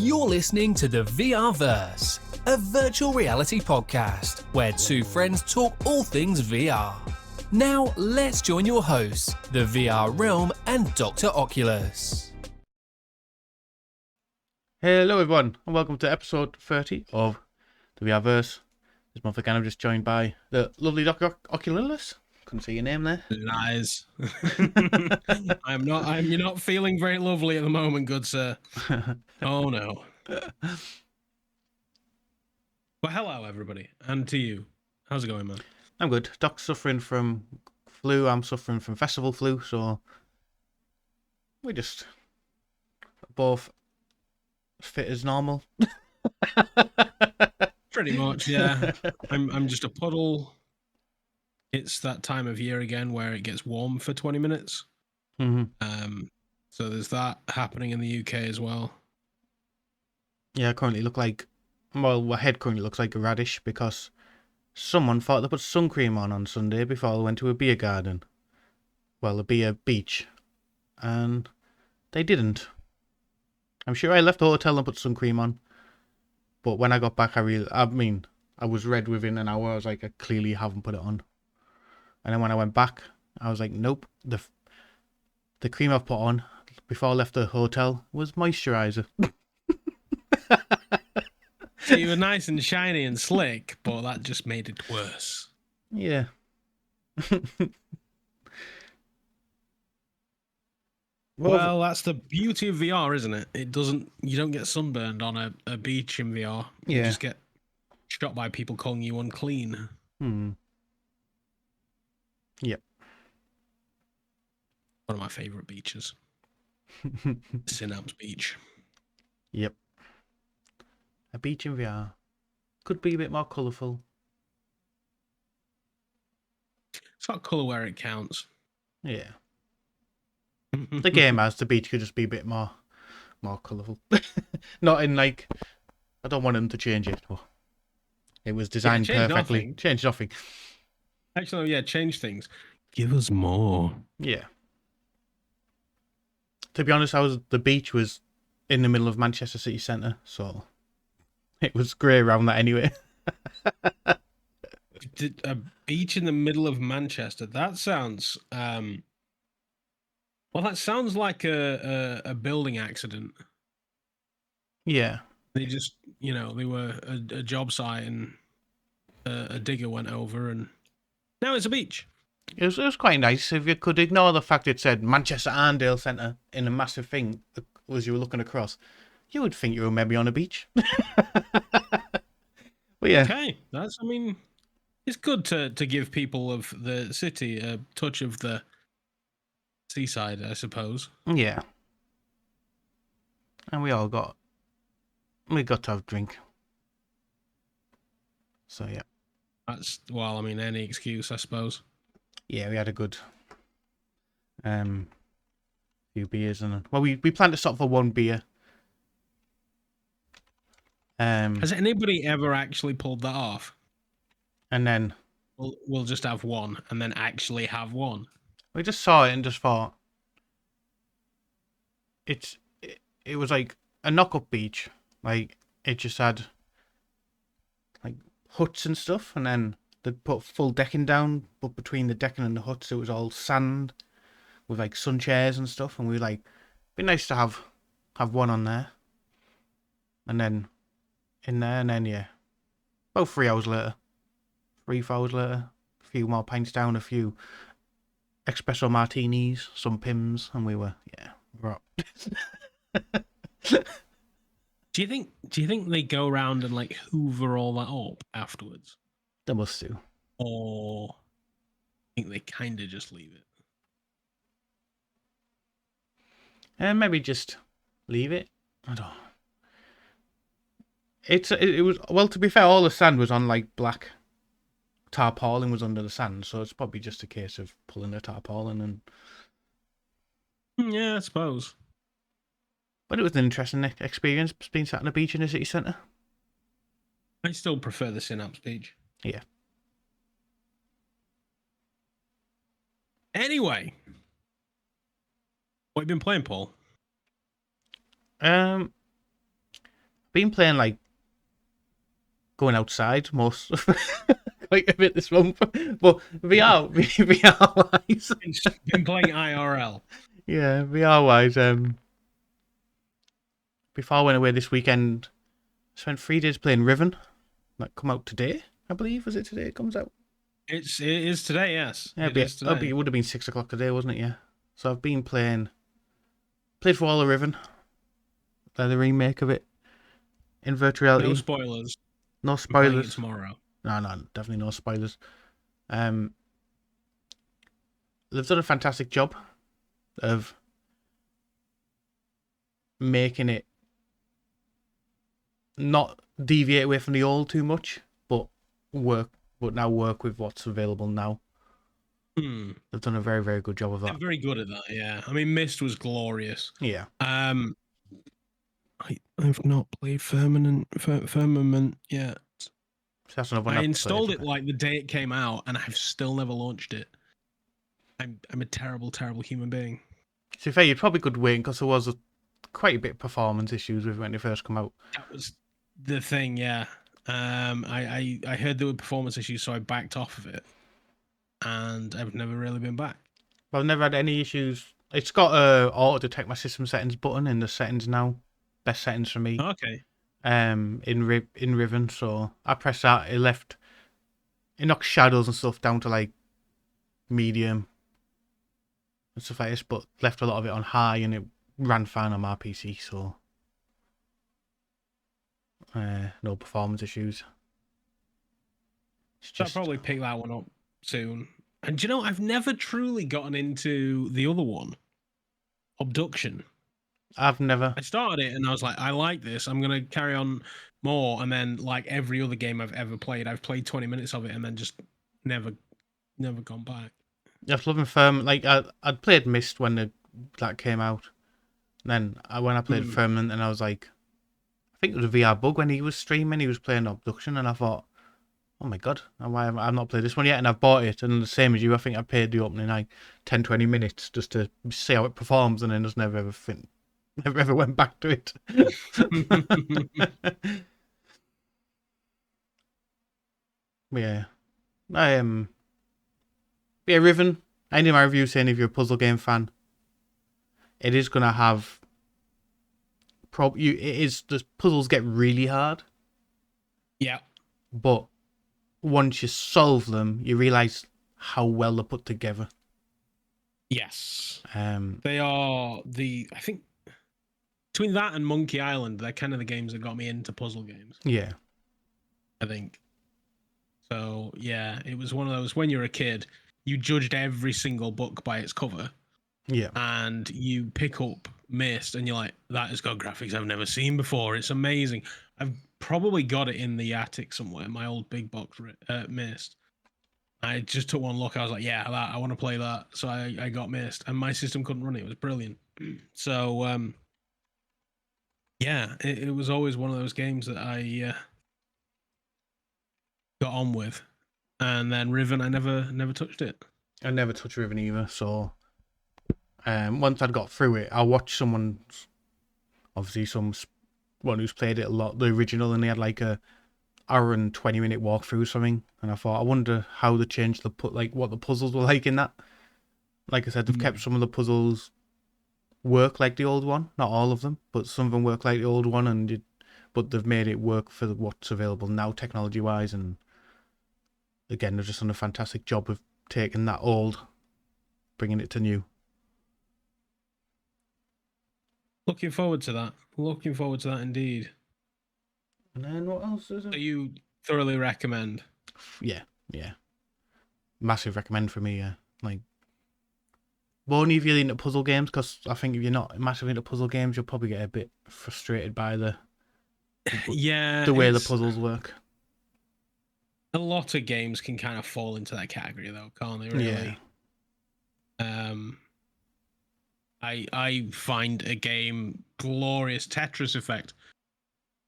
You're listening to the VRverse, a virtual reality podcast where two friends talk all things VR. Now, let's join your hosts, the VR Realm and Dr. Oculus. Hello everyone, and welcome to episode 30 of the VRverse. This month again I'm just joined by the lovely Dr. Oculus. Couldn't see your name there. Lies. You're not feeling very lovely at the moment, good sir. Oh no. Well, hello everybody, and to you. How's it going, man? I'm good. Doc's suffering from flu, I'm suffering from festival flu, so we just both fit as normal. Pretty much, yeah. I'm just a puddle. It's that time of year again where it gets warm for 20 minutes. Mm-hmm. So there's that happening in the UK as well. Yeah, I currently look like, well, my head currently looks like a radish because someone thought they put sun cream on Sunday before they went to a beer garden. Well, a beer beach. And they didn't. I'm sure I left the hotel and put sun cream on. But when I got back, I was red within an hour. I was like, I clearly haven't put it on. And then when I went back, I was like, nope. The cream I've put on before I left the hotel was moisturiser. So you were nice and shiny and slick, but that just made it worse. Yeah. Well, that's the beauty of VR, isn't it? You don't get sunburned on a beach in VR. You just get shot by people calling you unclean. Yep. One of my favourite beaches. Synapse Beach. Yep. A beach in VR. Could be a bit more colourful. It's not colour where it counts. Yeah. The game has, the beach could just be a bit more colourful. Not in like, I don't want them to change it. But it was designed perfectly. Nothing. Change nothing. Actually, yeah, change things. Give us more. Yeah. To be honest, the beach was in the middle of Manchester city centre, so it was grey around that anyway. A beach in the middle of Manchester. That sounds well, that sounds like a building accident. Yeah. They just, they were a job site and a digger went over and now it's a beach. It was quite nice. If you could ignore the fact it said Manchester Arndale Centre in a massive thing as you were looking across, you would think you were maybe on a beach. But yeah. Okay. It's good to give people of the city a touch of the seaside, I suppose. Yeah. And we got to have a drink. So yeah. Any excuse, I suppose. Yeah, we had a good few beers we planned to stop for one beer. Has anybody ever actually pulled that off? And then we'll just have one and then actually have one. We just saw it and just thought it was like a knock-up beach. Like it just had like huts and stuff, and then they put full decking down, but between the decking and the huts it was all sand with like sun chairs and stuff, and we were like, it'd be nice to have one on there. And then in there, and then yeah. About 3 hours later. 3 hours later, a few more pints down, a few espresso martinis, some Pims, and we were right. Do you think they go around and like hoover all that up afterwards? They must do. Or I think they kind of just leave it. And maybe just leave it. I don't know. It was, well, to be fair, all the sand was on like black. Tarpaulin was under the sand, so it's probably just a case of pulling the tarpaulin and. Yeah, I suppose. But it was an interesting experience being sat on a beach in the city centre. I still prefer the Synapse Beach. Yeah. Anyway, what have you been playing, Paul? been playing like going outside most quite a bit this month, but VR wise, been playing IRL. Yeah, VR wise. Before I went away this weekend, I spent 3 days playing Riven. That come out today, I believe. Was it today? It comes out. It is today. Yes, Yeah, it would have been 6 o'clock today, wasn't it? Yeah. So I've been played for all of Riven. The remake of it in virtual reality. No spoilers. No spoilers. Tomorrow. No, definitely no spoilers. They've done a fantastic job of making it not deviate away from the old too much, but now work with what's available now. They've done a very, very good job of that. They're very good at that, yeah. I mean, Myst was glorious. Yeah. I've not played Firmament yet. That's another one I installed it like the day it came out, and I've still never launched it. I'm a terrible, terrible human being. To be fair, you probably could wait because there was quite a bit of performance issues with it when it first came out. That was the thing, yeah. I heard there were performance issues, so I backed off of it, and I've never really been back. I've never had any issues. It's got a auto detect my system settings button in the settings now. Best settings for me. Okay. In Riven, so I pressed that. It knocked shadows and stuff down to like medium and stuff like this, but left a lot of it on high, and it ran fine on my PC. So no performance issues. I'll probably pick that one up soon. And you know, I've never truly gotten into the other one, Abduction. I've never. I started it and I was like, I like this. I'm gonna carry on more. And then, like every other game I've ever played, I've played 20 minutes of it and then just never gone back. I was loving Firm. Like I'd played Myst when that came out. And then when I played Firmament, and I was like, I think it was a VR bug when he was streaming. He was playing Abduction, and I thought, oh my god, why have I not played this one yet? And I've bought it, and the same as you, I think I paid the opening like 10-20 minutes just to see how it performs, and then just never ever went back to it. Yeah. Riven. I ended my review saying if you're a puzzle game fan, it is gonna have the puzzles get really hard. Yeah. But once you solve them, you realise how well they're put together. Yes. They are I think between that and Monkey Island, they're kind of the games that got me into puzzle games. Yeah. I think. So, yeah, it was one of those, when you're a kid, you judged every single book by its cover. Yeah. And you pick up Myst and you're like, that has got graphics I've never seen before. It's amazing. I've probably got it in the attic somewhere, my old big box Myst. I just took one look. I was like, yeah, I want to play that. So I got Myst, and my system couldn't run it. It was brilliant. So, yeah, it was always one of those games that I got on with. And then Riven, I never touched it. I never touched Riven either, so once I'd got through it, I watched someone who's played it a lot, the original, and they had like a hour and 20-minute walkthrough or something, and I thought, I wonder how they changed what the puzzles were like in that. Like I said, they've kept some of the puzzles work like the old one, not all of them, but some of them work like the old one, but they've made it work for what's available now technology wise, and again, they've just done a fantastic job of taking that old, bringing it to new. Looking forward to that. Looking forward to that indeed. And then what else is it? So you thoroughly recommend? Yeah. Massive recommend for me, yeah. Like, well, only if you're into puzzle games, because I think if you're not massive into puzzle games, you'll probably get a bit frustrated by the way the puzzles work. A lot of games can kind of fall into that category, though, can't they? Really? Yeah. I find a game glorious. Tetris Effect,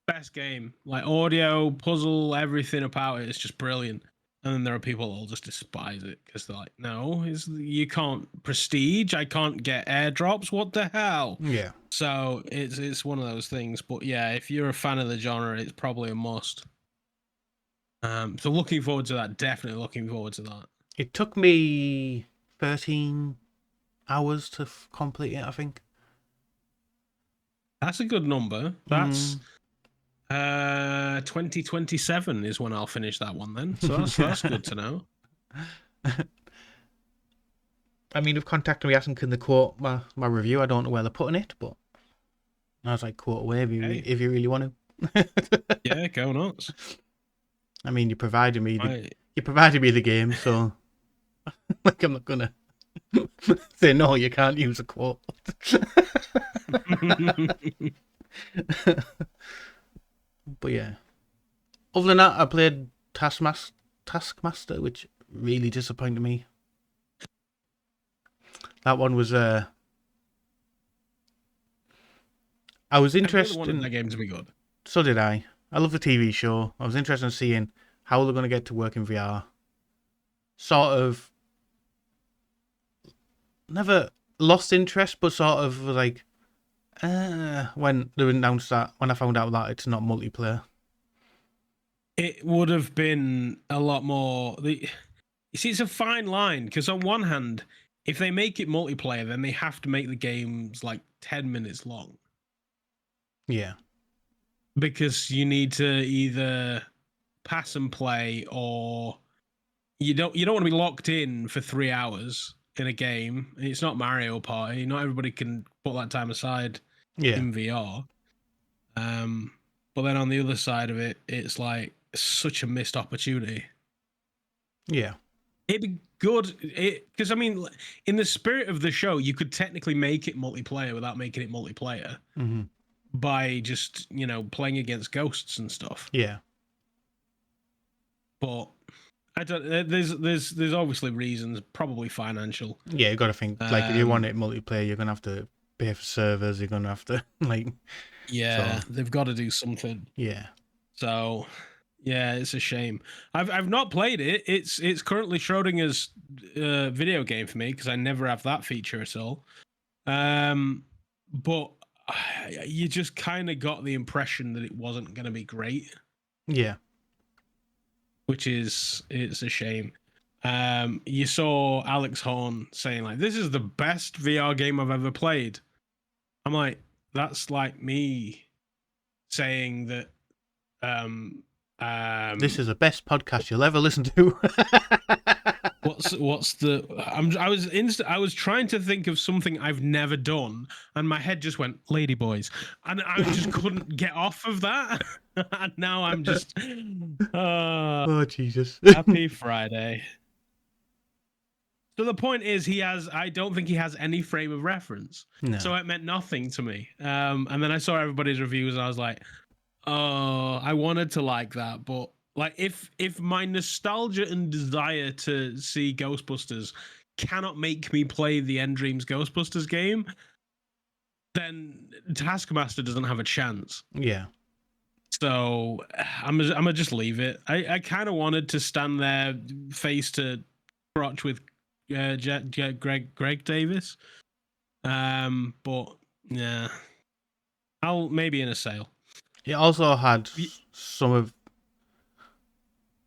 best game. Like audio, puzzle, everything about it is just brilliant. And then there are people that'll just despise it because they're like, no, you can't prestige. I can't get airdrops. What the hell? Yeah. So it's one of those things. But yeah, if you're a fan of the genre, it's probably a must. So looking forward to that. Definitely looking forward to that. It took me 13 hours to complete it, I think. That's a good number. That's 2027 is when I'll finish that one then. So that's good to know. I mean, if Contact me asking can they quote my review, I don't know where they're putting it, but I was like, quote away if you really want to. Yeah, go nuts. I mean, you provided me the game, so like I'm not gonna say no. You can't use a quote. But yeah, other than that, I played Taskmaster, which really disappointed me. That one was I was interested. I really wanted that game to be good. So did I. I love the TV show. I was interested in seeing how they're going to get to work in VR. Sort of never lost interest, but sort of like when they announced that, when I found out that it's not multiplayer. It would have been a lot more. You see, it's a fine line because on one hand, if they make it multiplayer, then they have to make the games like 10 minutes long. Yeah. Because you need to either pass and play, or you don't want to be locked in for 3 hours in a game. It's not Mario Party. Not everybody can put that time aside in VR. But then on the other side of it, it's like such a missed opportunity. Yeah. It'd be good because I mean, in the spirit of the show, you could technically make it multiplayer without making it multiplayer. Mm-hmm. By just, playing against ghosts and stuff. Yeah. But I don't. There's obviously reasons, probably financial. Yeah, you got to think like if you want it multiplayer, you're gonna have to pay for servers. You're gonna have to like. Yeah, they've got to do something. Yeah. So, yeah, it's a shame. I've not played it. It's currently Schrodinger's video game for me because I never have that feature at all. But you just kind of got the impression that it wasn't going to be great. Yeah. It's a shame. You saw Alex Horn saying like, "This is the best VR game I've ever played." I'm like, that's like me saying that. This is the best podcast you'll ever listen to. What's the? I was trying to think of something I've never done, and my head just went Ladyboys, and I just couldn't get off of that. And now I'm just. Oh Jesus! Happy Friday. So the point is, I don't think he has any frame of reference. No. So it meant nothing to me. And then I saw everybody's reviews, and I was like, oh, I wanted to like that, but. Like if my nostalgia and desire to see Ghostbusters cannot make me play the End Dreams Ghostbusters game, then Taskmaster doesn't have a chance. Yeah. So I'm gonna just leave it. I kind of wanted to stand there face to crotch with Greg Davis, but yeah, I'll maybe in a sale. It also had some of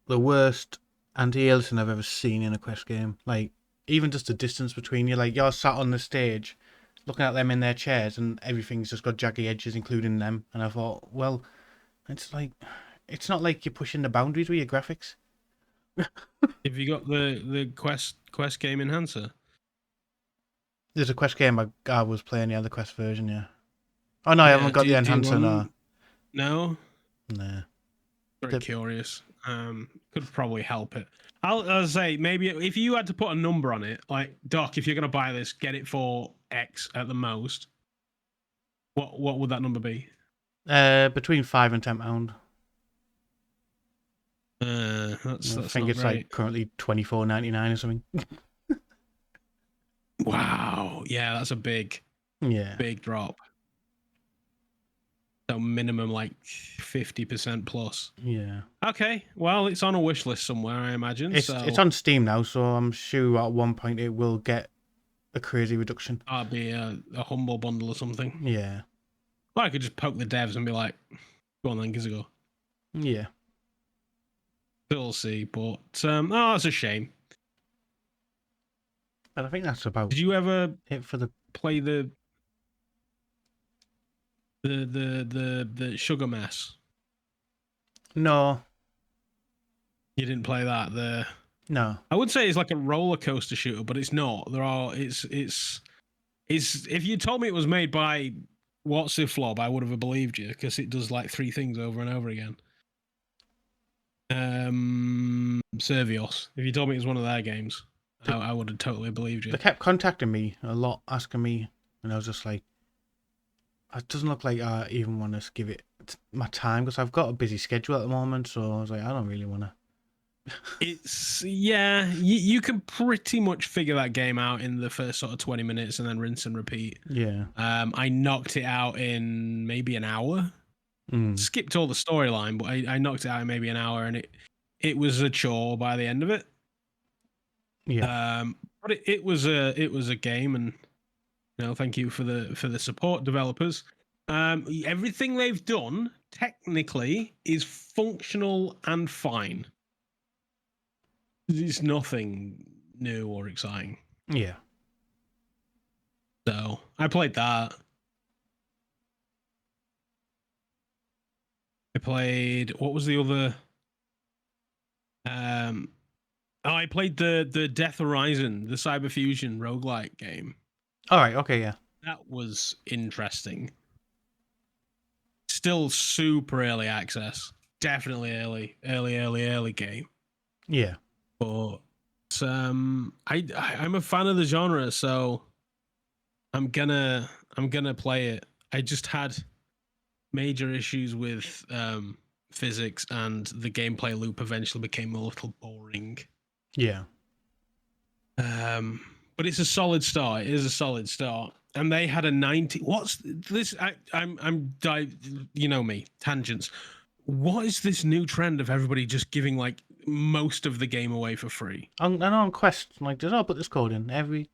the worst anti-aliasing I've ever seen in a Quest game. Like, even just the distance between you. Like, you're sat on the stage, looking at them in their chairs, and everything's just got jagged edges, including them. And I thought, well, it's not like you're pushing the boundaries with your graphics. Have you got the Quest game enhancer? There's a Quest game I was playing, the Quest version, yeah. Oh, no, I haven't got the enhancer, no. No? Nah. Very curious. Could probably help it. I'll say maybe if you had to put a number on it, like Doc, if you're gonna buy this, get it for X at the most. What would that number be? Between £5 and £10. That's I think it's right. like currently $24.99 or something. Wow, yeah, that's a big drop. So minimum like 50% plus. Yeah. Okay, well, it's on a wish list somewhere, I imagine. It's on Steam now, so I'm sure at one point it will get a crazy reduction. That'd be a humble bundle or something. Yeah. Or I could just poke the devs and be like, go on then, give us a go. Yeah. We'll see, but that's a shame. But I think that's about Did you ever it for the play the Sugar Mess? No. You didn't play that. No. I would say it's like a roller coaster shooter, but it's not. It's if you told me it was made by What's It Flob, I would have believed you, because it does like 3 things over and over again. Servios. If you told me it was one of their games, I would have totally believed you. They kept contacting me a lot, asking me, and I was just like, it doesn't look like I even want to give it my time, because I've got a busy schedule at the moment, so I was like, I don't really want to. You can pretty much figure that game out in the first sort of 20 minutes and then rinse and repeat. Yeah. I knocked it out in maybe an hour. Skipped all the storyline, but I knocked it out in maybe an hour, and it was a chore by the end of it. Yeah. But it was a game, and thank you for the support, developers. Everything they've done technically is functional and fine. It's nothing new or exciting. Yeah. So I played that. I played, what was the other? I played the Death Horizon, the Cyber Fusion roguelike game. All right. Okay. Yeah. That was interesting. Still super early access. Definitely early game. Yeah. But I'm a fan of the genre, so I'm gonna play it. I just had major issues with physics, and the gameplay loop eventually became a little boring. Yeah. But it's a solid start. It is a solid start. And they had a 90. What's this? I'm you know me, tangents. What is this new trend of everybody just giving like most of the game away for free? I know on Quest, like, did I put this code in every?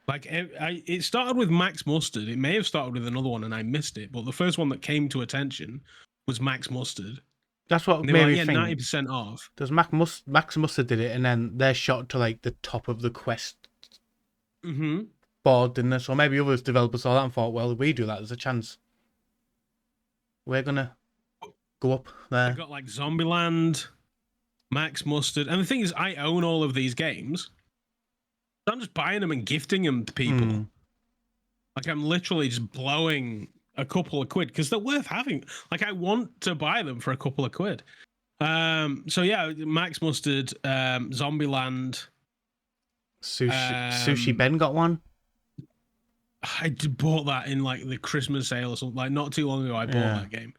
Like, it started with Max Mustard. It may have started with another one and I missed it, but the first one that came to attention was Max Mustard. That's what And they made were me like, think. 90% off. There's Max Mustard did it, and then they're shot to like the top of the Quest board, didn't they? So maybe other developers saw that and thought, well, if we do that, there's a chance we're gonna go up there. I've got like Zombieland, Max Mustard, and the thing is, I own all of these games. So I'm just buying them and gifting them to people. Like, I'm literally just blowing a couple of quid because they're worth having. Like, I want to buy them for a couple of quid. So yeah, Max Mustard, Zombieland. Sushi Ben got one. I bought that in like the Christmas sale or something. Like, not too long ago, I bought that game.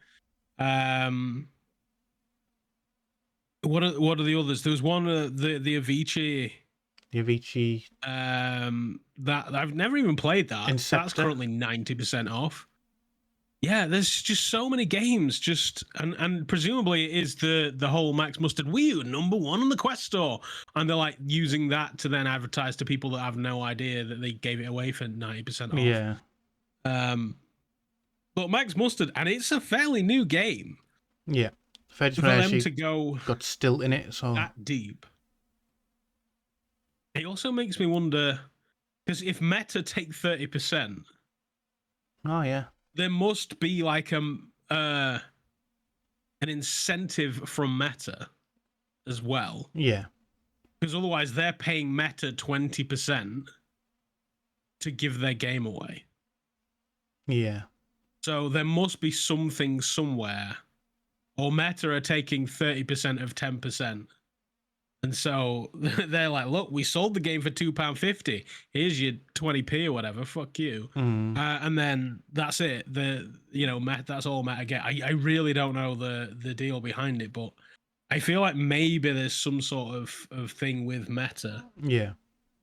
What are the others? There was one, the Avicii. The Avicii. That I've never even played that. Inceptor. That's currently 90% off. Yeah, there's just so many games. And presumably it is the whole Max Mustard Wii U #1 on the Quest Store, and they're like using that to then advertise to people that have no idea that they gave it away for 90% off. Yeah. But Max Mustard, and it's a fairly new game. Yeah. For them to go got stilt in it, so that deep. It also makes me wonder, because if Meta take 30%, oh yeah, there must be like an incentive from Meta as well. Yeah. Because otherwise they're paying Meta 20% to give their game away. Yeah. So there must be something somewhere. Or Meta are taking 30% of 10%. And so they're like, look, we sold the game for £2.50. Here's your 20p or whatever. Fuck you. And then that's it. That's all Meta get. I really don't know the deal behind it, but I feel like maybe there's some sort of thing with Meta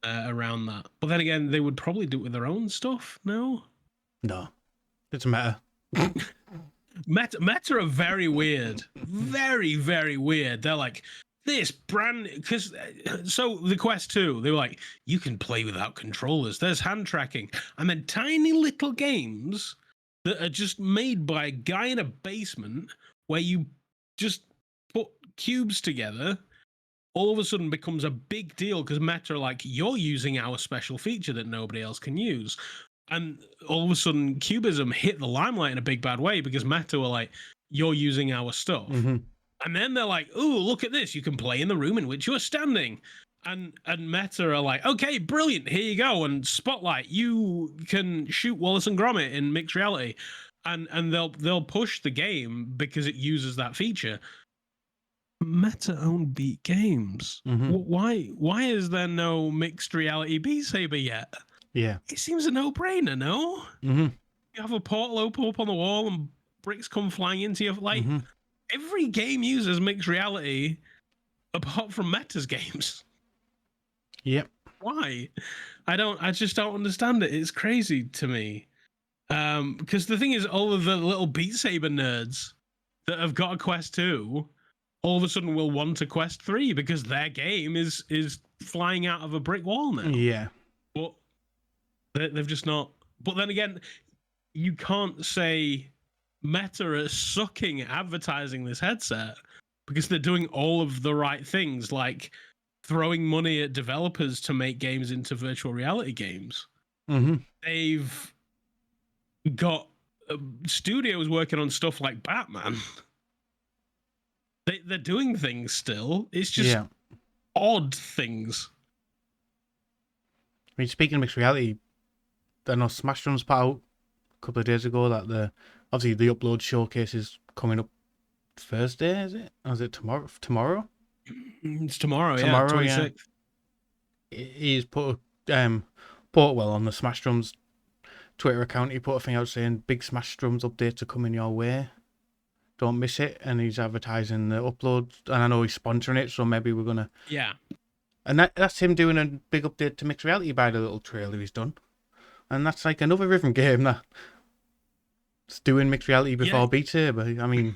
around that. But then again, they would probably do it with their own stuff, no? No, it's a meta. Meta are very weird, very very weird. They're like this brand because so the Quest 2, they were like, you can play without controllers. There's hand tracking, and then tiny little games that are just made by a guy in a basement where you just put cubes together. All of a sudden becomes a big deal because Meta are like, you're using our special feature that nobody else can use. And all of a sudden, Cubism hit the limelight in a big bad way because Meta were like, you're using our stuff. Mm-hmm. And then they're like, ooh, look at this. You can play in the room in which you are standing. And Meta are like, okay, brilliant. Here you go. And Spotlight, you can shoot Wallace and Gromit in mixed reality. And they'll push the game because it uses that feature. Meta own Beat Games. Mm-hmm. Why is there no mixed reality Beat Saber yet? Yeah. It seems a no-brainer, no? Mm-hmm. You have a portal open up on the wall and bricks come flying into you. Like, every game uses mixed reality apart from Meta's games. Yep. Why? I just don't understand it. It's crazy to me. Because the thing is, all of the little Beat Saber nerds that have got a Quest 2 all of a sudden will want a Quest 3 because their game is flying out of a brick wall now. Yeah. But they've just not. But then again, you can't say Meta are sucking at advertising this headset because they're doing all of the right things, like throwing money at developers to make games into virtual reality games. Mm-hmm. They've got studios working on stuff like Batman. They're doing things still. It's just odd things. I mean, speaking of mixed reality, I know Smash Drums put out a couple of days ago that obviously the upload showcase is coming up Thursday, is it? Or is it tomorrow? It's tomorrow, yeah, 26th. Yeah. He's put on the Smash Drums Twitter account. He put a thing out saying big Smash Drums updates are coming your way. Don't miss it. And he's advertising the upload, and I know he's sponsoring it, so maybe we're gonna. Yeah. And that's him doing a big update to mixed reality by the little trailer he's done. And that's like another rhythm game that's doing mixed reality before Beat Saber. I mean.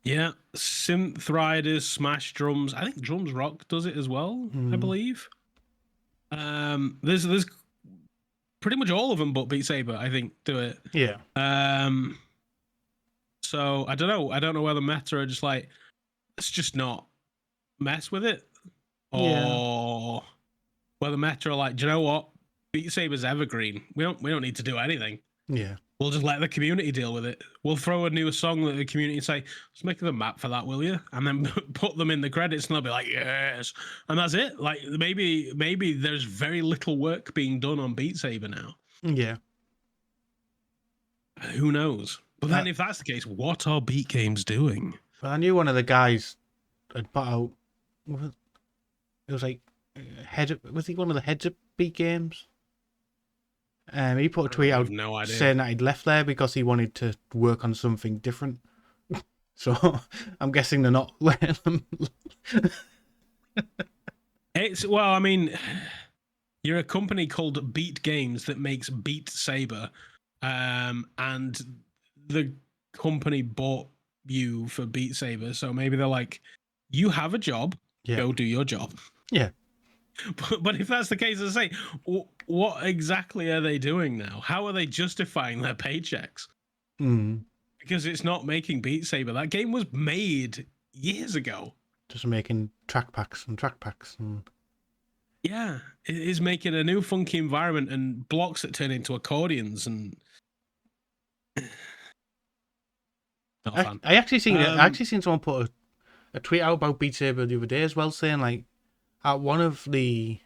Yeah, Synth Riders, Smash Drums. I think Drums Rock does it as well, I believe. There's pretty much all of them but Beat Saber, I think, do it. Yeah. So I don't know whether Meta are just like, let's just not mess with it. Or whether Meta are like, do you know what? Beat Saber's evergreen. We don't need to do anything. Yeah. We'll just let the community deal with it. We'll throw a new song that the community say, let's make the map for that, will you? And then put them in the credits and they'll be like, yes. And that's it. Like maybe there's very little work being done on Beat Saber now. Yeah. Who knows? But then if that's the case, what are Beat Games doing? Well, I knew one of the guys had put out, it was like, was he one of the heads of Beat Games? He put a tweet out saying that he'd left there because he wanted to work on something different. So I'm guessing they're not letting him. I mean, you're a company called Beat Games that makes Beat Saber, and the company bought you for Beat Saber. So maybe they're like, you have a job, go do your job. Yeah. But if that's the case, as I say, what exactly are they doing now? How are they justifying their paychecks? Because it's not making Beat Saber. That game was made years ago. Just making track packs. And... Yeah, it is making a new funky environment and blocks that turn into accordions and. Not a fan. I actually seen someone put a tweet out about Beat Saber the other day as well, saying like, at one of the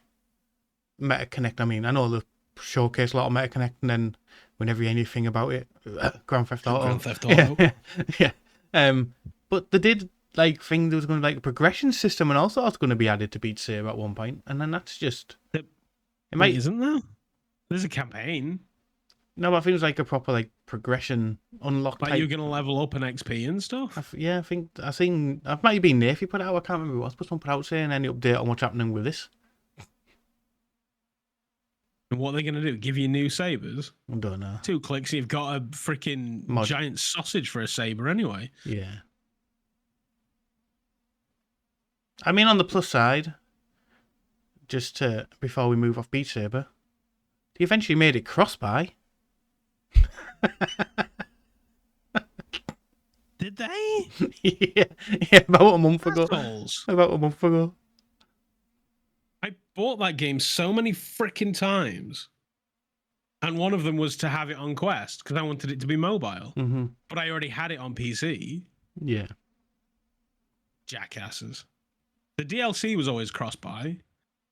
MetaConnect, I mean, I know they showcase a lot of MetaConnect, and then whenever you hear anything about it, Grand Theft Auto. Yeah. But they did like think there was going to be like a progression system and all sorts going to be added to Beat Saber at one point, and then that's just. Isn't there? There's a campaign. No, but I think it was like a proper like progression unlock. But you're going to level up an XP and stuff? I think I seen. It might have been Nafy put out. I can't remember what. But someone put out saying any update on what's happening with this. And what are they going to do? Give you new sabers? I don't know. 2 clicks, you've got a freaking giant sausage for a saber anyway. Yeah. I mean, on the plus side, just before we move off Beat Saber, they eventually made it cross-buy. Did they? yeah, about a month ago. Assholes. About a month ago. I bought that game so many freaking times. And one of them was to have it on Quest, because I wanted it to be mobile. Mm-hmm. But I already had it on PC. Yeah. Jackasses. The DLC was always cross-buy,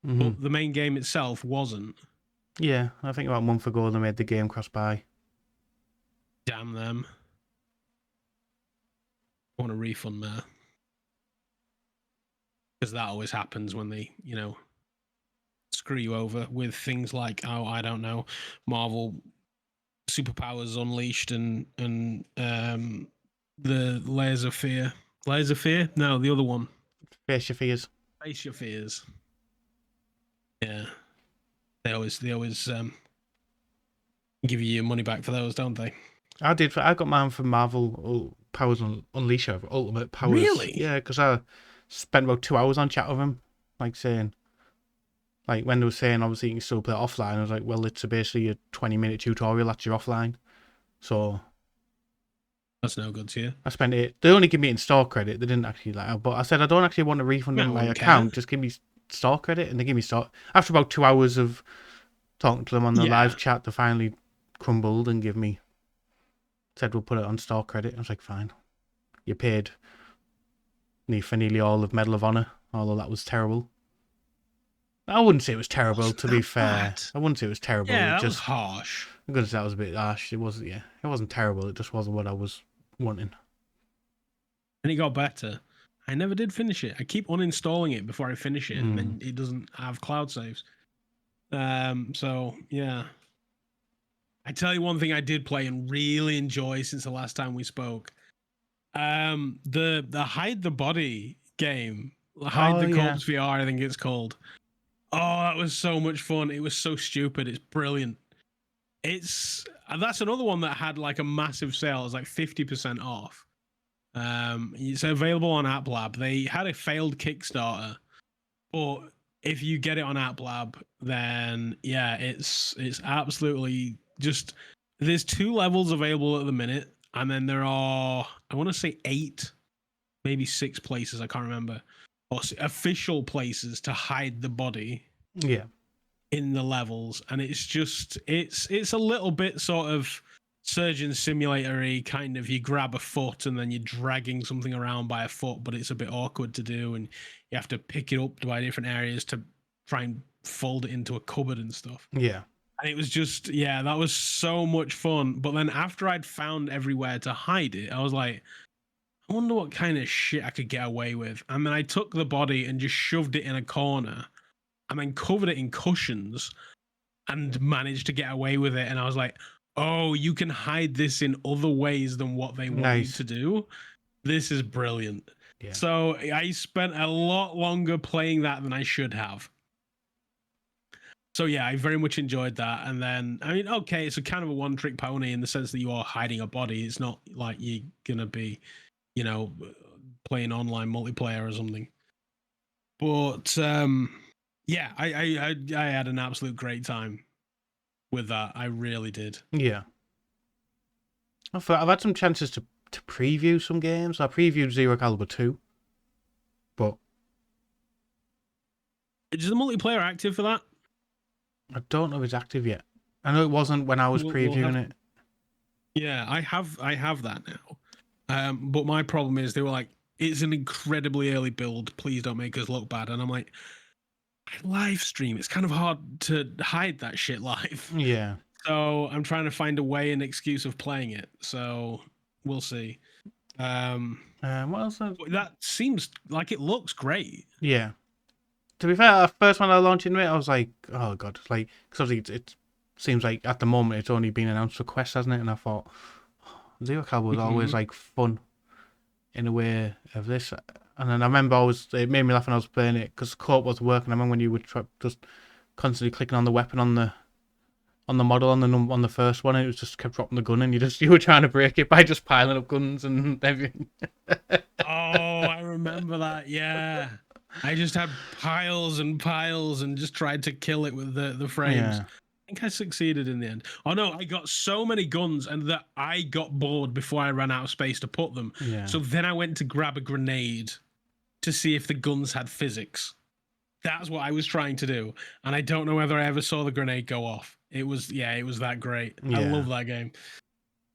Mm-hmm. but the main game itself wasn't. Yeah, I think about a month ago they made the game cross-buy. Damn them. I want a refund there. Because that always happens when they, screw you over with things like, I don't know, Marvel Superpowers Unleashed and the Layers of Fear. Layers of Fear? No, the other one. Face your fears. Face Your Fears. Yeah. They always give you your money back for those, don't they? I did. I got mine from Marvel Powers Unleashed, Ultimate Powers. Really? Yeah, because I spent about 2 hours on chat with him, saying, when they were saying obviously you can still play it offline. I was like, well, it's basically a 20-minute tutorial at your offline. So that's no good to you. I spent it. They only give me in store credit. They didn't actually but I said I don't actually want a refund on my account. Just give me store credit, and they give me store. After about 2 hours of talking to them on the live chat, they finally crumbled and said we'll put it on store credit. I was like, fine. You paid for nearly all of Medal of Honor, although that was terrible. I wouldn't say it was terrible, to be fair. I wouldn't say it was terrible. Yeah, that was harsh. I'm gonna say that was a bit harsh. It wasn't. Yeah, it wasn't terrible. It just wasn't what I was wanting. And it got better. I never did finish it. I keep uninstalling it before I finish it, and then it doesn't have cloud saves. So yeah. I tell you one thing I did play and really enjoy since the last time we spoke. The Hide the Body game. Hide the Corpse VR, I think it's called. Oh, that was so much fun. It was so stupid. It's brilliant. That's another one that had like a massive sale. It was like 50% off. It's available on App Lab. They had a failed Kickstarter, but if you get it on App Lab, then yeah, it's absolutely just. There's 2 levels available at the minute, and then there are, I want to say 8, maybe 6 places, I can't remember, or official places to hide the body. Yeah. In the levels, and it's a little bit sort of Surgeon Simulator-y, kind of. You grab a foot and then you're dragging something around by a foot, but it's a bit awkward to do, and you have to pick it up by different areas to try and fold it into a cupboard and stuff. Yeah. And it was just, that was so much fun. But then after I'd found everywhere to hide it, I was like, I wonder what kind of shit I could get away with. And then I took the body and just shoved it in a corner and then covered it in cushions and managed to get away with it. And I was like, oh, you can hide this in other ways than what they want you to do. This is brilliant. Yeah. So I spent a lot longer playing that than I should have. So yeah, I very much enjoyed that. And then, I mean, okay, it's a kind of a one-trick pony in the sense that you are hiding a body. It's not like you're going to be, playing online multiplayer or something. But yeah, I had an absolute great time with that. I really did. Yeah. I've had some chances to preview some games. I previewed Zero Caliber 2. But is the multiplayer active for that? I don't know if it's active yet. I know it wasn't when I was previewing it. Yeah, I have that now. But my problem is they were like, it's an incredibly early build. Please don't make us look bad. And I'm like, I live stream. It's kind of hard to hide that shit live. Yeah. So I'm trying to find a way, an excuse of playing it. So we'll see. What else? That seems like it looks great. Yeah. To be fair, the first one I launched into it, I was like, oh god, because obviously it seems like at the moment it's only been announced for Quest, hasn't it? And I thought, Zero Caliber was always like fun in a way of this. And then I remember it made me laugh when I was playing it because the co-op wasn't working. I remember when you would just constantly clicking on the weapon on the on the model on the first one. It was just kept dropping the gun, and you were trying to break it by just piling up guns and everything. Oh, I remember that. Yeah, I just had piles and piles and just tried to kill it with the frames. Yeah. I think I succeeded in the end. Oh no, I got so many guns and that I got bored before I ran out of space to put them. Yeah. So then I went to grab a grenade to see if the guns had physics. That's what I was trying to do. And I don't know whether I ever saw the grenade go off. It was that great. I Yeah. love that game.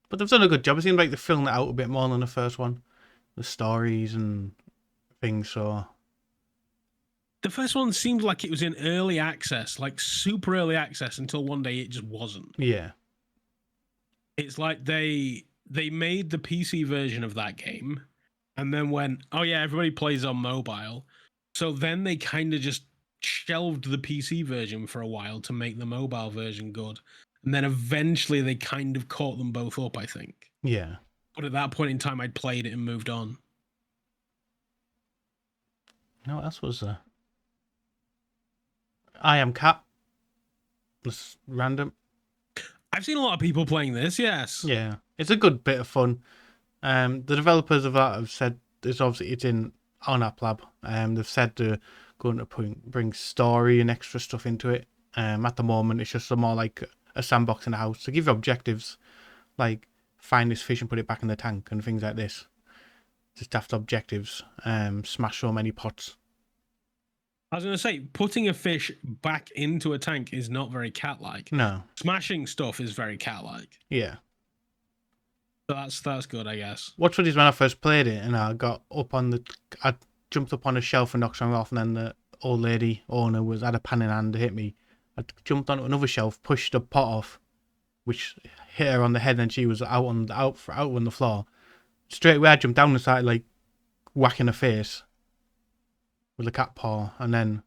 But they've done a good job. It seems like they're filling it out a bit more than the first one. The stories and things, so... The first one seemed like it was in early access, like super early access, until one day it just wasn't. Yeah. It's like they made the PC version of that game and then went, oh yeah, everybody plays on mobile. So then they kind of just shelved the PC version for a while to make the mobile version good. And then eventually they kind of caught them both up, I think. Yeah. But at that point in time, I'd played it and moved on. No, what else was there? I Am Cat. Just random. I've seen a lot of people playing this, yes. Yeah. It's a good bit of fun. The developers of that have said it's in on App Lab. They've said they're going to bring story and extra stuff into it. At the moment, it's just more like a sandbox in a house. To give you objectives, like find this fish and put it back in the tank and things like this. Just daft objectives. Smash so many pots. I was going to say, putting a fish back into a tank is not very cat-like. No. Smashing stuff is very cat-like. Yeah. So that's good, I guess. What's what is when I first played it, and I jumped up on a shelf and knocked something off, and then the old lady owner had a pan in hand to hit me. I jumped onto another shelf, pushed the pot off, which hit her on the head, and she was out on the floor. Straight away, I jumped down and started like whacking her face with a cat paw, and then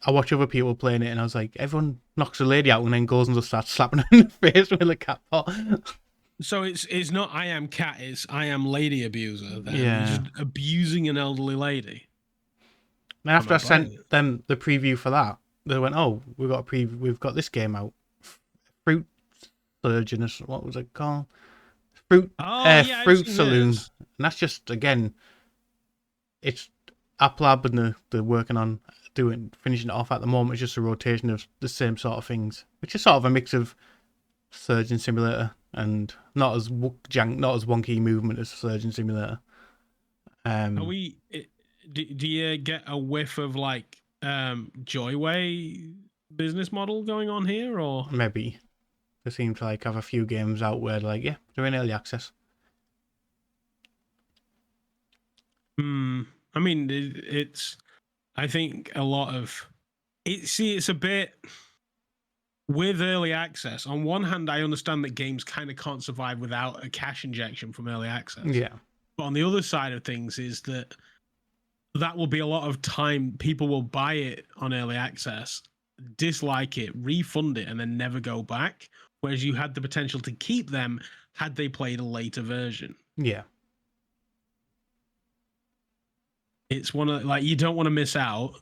I watch other people playing it, and I was like, everyone knocks a lady out and then goes and just starts slapping her in the face with a cat paw. So it's not I am cat, it's I am lady abuser. Then. Yeah. You're just abusing an elderly lady. And after I sent them the preview for that, they went, "Oh, we've got this game out, Fruit Surgeon, what was it called? Fruit Saloon." And that's just, again, it's App Lab, and they're working on finishing it off at the moment. It's just a rotation of the same sort of things, which is sort of a mix of Surgeon Simulator and not as wonky movement as Surgeon Simulator. Do you get a whiff of like Joyway business model going on here, or maybe they seem to like have a few games out where they're like, yeah, they're in early access. I mean, it's. I think a lot of it. See, it's a bit with early access. On one hand, I understand that games kind of can't survive without a cash injection from early access. Yeah. But on the other side of things is that will be a lot of time. People will buy it on early access, dislike it, refund it, and then never go back. Whereas you had the potential to keep them had they played a later version. Yeah. It's one of like, you don't want to miss out,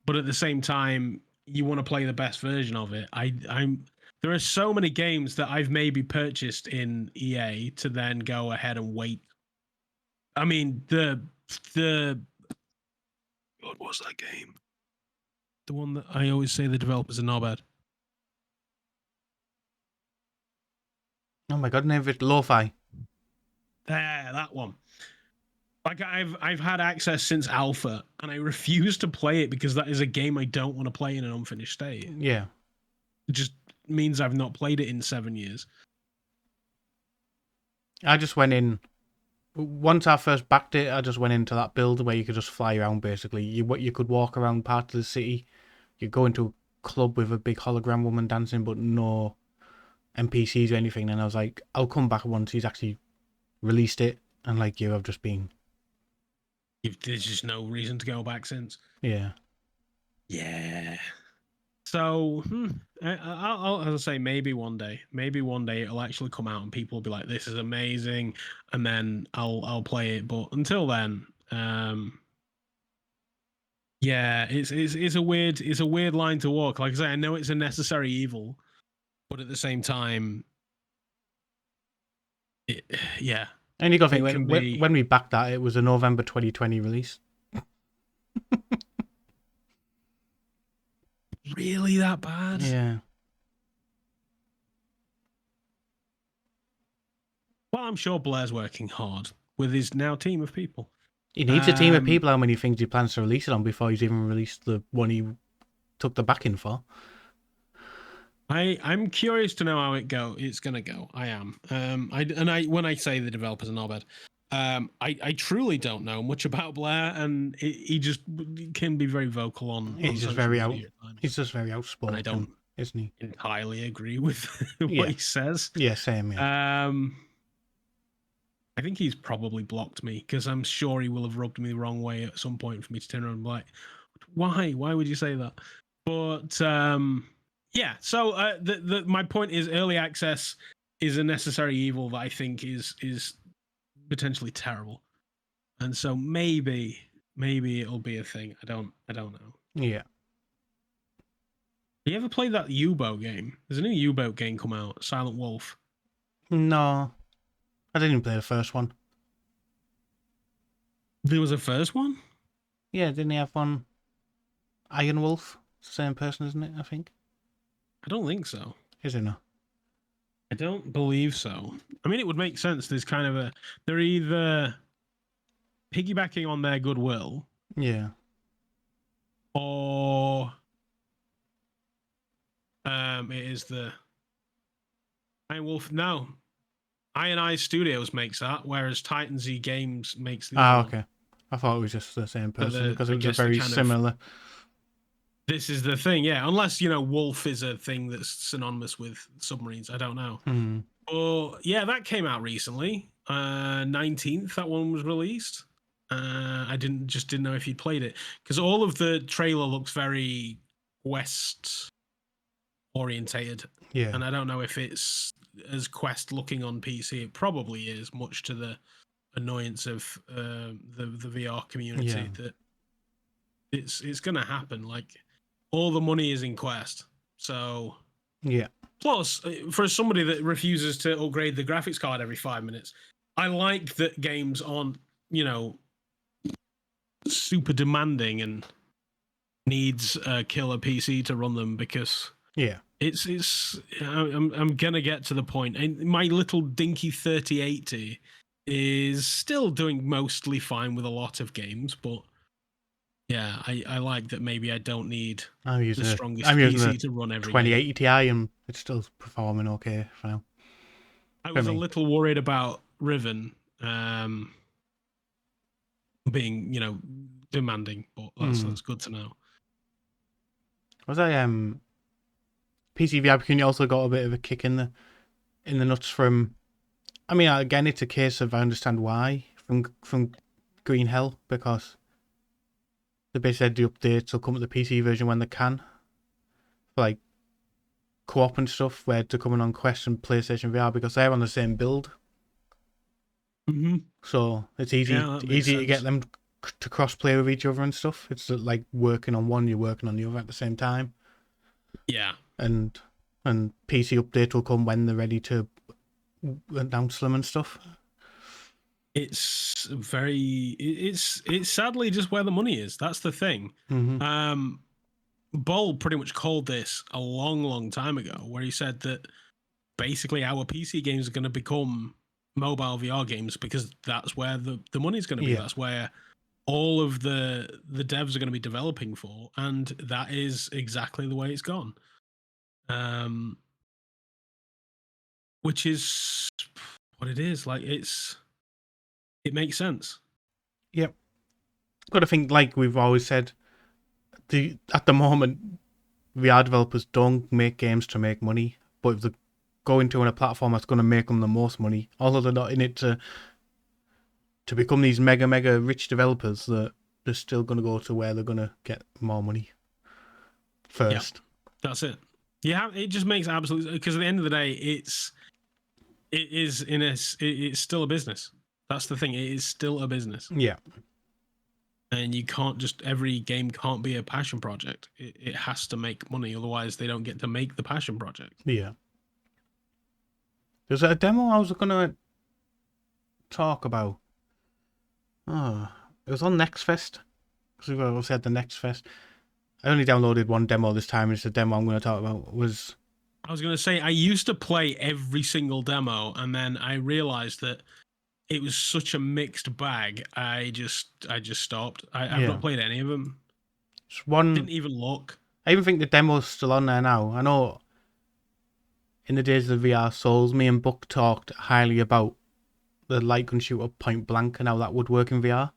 but at the same time, you want to play the best version of it. There are so many games that I've maybe purchased in EA to then go ahead and wait. I mean, what was that game? The one that I always say the developers are knobhead. Oh my god, name of it, Lo-Fi. There, that one. Like I've had access since alpha, and I refuse to play it because that is a game I don't want to play in an unfinished state. Yeah. It just means I've not played it in 7 years. I just went in. Once I first backed it, I just went into that build where you could just fly around, basically. You could walk around part of the city. You go into a club with a big hologram woman dancing, but no NPCs or anything. And I was like, I'll come back once he's actually released it. And like you, I've just been... There's just no reason to go back since. Yeah. Yeah. So, I'll as I say, maybe one day it'll actually come out and people will be like, "This is amazing," and then I'll play it. But until then, Yeah, it's a weird line to walk. Like I say, I know it's a necessary evil, but at the same time, yeah, And you got to it think, can be when we backed that, it was a November 2020 release. really that bad. Yeah. Well, I'm sure Blair's working hard with his now team of people. He needs a team of people. How many things he plans to release it on before he's even released the one he took the backing for? I'm curious to know how it's gonna go. I am. When I say the developers are not bad, I truly don't know much about Blair, and he just can be very vocal on social media at times. He's just very outspoken. And I don't isn't he? entirely agree with what Yeah. he says. Yeah, same. Yeah. I think he's probably blocked me because I'm sure he will have rubbed me the wrong way at some point for me to turn around and be like, why? Why would you say that? But yeah. So my point is, early access is a necessary evil that I think is potentially terrible, and so maybe it'll be a thing. I don't know. Yeah. You ever played that U-boat game? There's a new U-boat game come out, Silent Wolf. No, I didn't even play the first one. There was a first one? Yeah, didn't he have one? Iron Wolf? It's the same person, isn't it? I think. I don't think so. Is it not? I don't believe so. I mean, it would make sense. There's kind of they're either piggybacking on their goodwill, Yeah. or it is the Iron Wolf. No, Iron Eye Studios makes that, whereas Titan Z Games makes the other one. Okay. I thought it was just the same person because it was I a very similar. This is the thing, yeah. Unless wolf is a thing that's synonymous with submarines, I don't know. Hmm. But yeah, that came out recently. 19th, that one was released. I didn't know if you'd played it because all of the trailer looks very Quest orientated. Yeah. And I don't know if it's as Quest looking on PC. It probably is, much to the annoyance of the VR community. Yeah. That it's gonna happen. Like, all the money is in Quest, so Yeah. plus for somebody that refuses to upgrade the graphics card every 5 minutes, I like that games aren't super demanding and needs a killer PC to run them, because Yeah. I'm gonna get to the point. And my little dinky 3080 is still doing mostly fine with a lot of games, but yeah, I like that maybe I don't need the strongest PC to run every 2080 game. Ti and it's still performing okay for now. I was a little worried about Riven being, demanding, but that's good to know. Was I PC VR community also got a bit of a kick in the nuts from? I mean, again, it's a case of I understand why from Green Hell, because they basically said the updates will come to the PC version when they can, for like co-op and stuff, where they're coming on Quest and PlayStation VR because they're on the same build. Mm-hmm. So it's easy to get them to cross-play with each other and stuff. It's like working on one, you're working on the other at the same time. Yeah. And PC update will come when they're ready to announce them and stuff. It's sadly just where the money is. That's the thing. Mm-hmm. Bol pretty much called this a long time ago, where he said that basically our PC games are going to become mobile VR games because that's where the money's going to be. Yeah. That's where all of the devs are going to be developing for, and that is exactly the way it's gone. Which is what it is. Like, it makes sense. Yep. Got to think, like we've always said, at the moment, VR developers don't make games to make money, but if they go into a platform that's going to make them the most money, although they're not in it to become these mega rich developers, that they're still going to go to where they're going to get more money first. Yeah, that's it. It just makes absolute, because at the end of the day, it's still a business. That's the thing. It is still a business. Yeah. And you can't just, every game can't be a passion project. It has to make money, otherwise they don't get to make the passion project. Yeah. There's a demo I was gonna talk about. Oh, it was on Next Fest. Because we've obviously had the Next Fest. I only downloaded one demo this time. It's the demo I'm going to talk about. I was going to say, I used to play every single demo, and then I realized that it was such a mixed bag. I just stopped. I've not played any of them. It's one. Didn't even look. I even think the demo's still on there now. I know in the days of VR Souls, me and Buck talked highly about the light gun shooter Point Blank and how that would work in VR.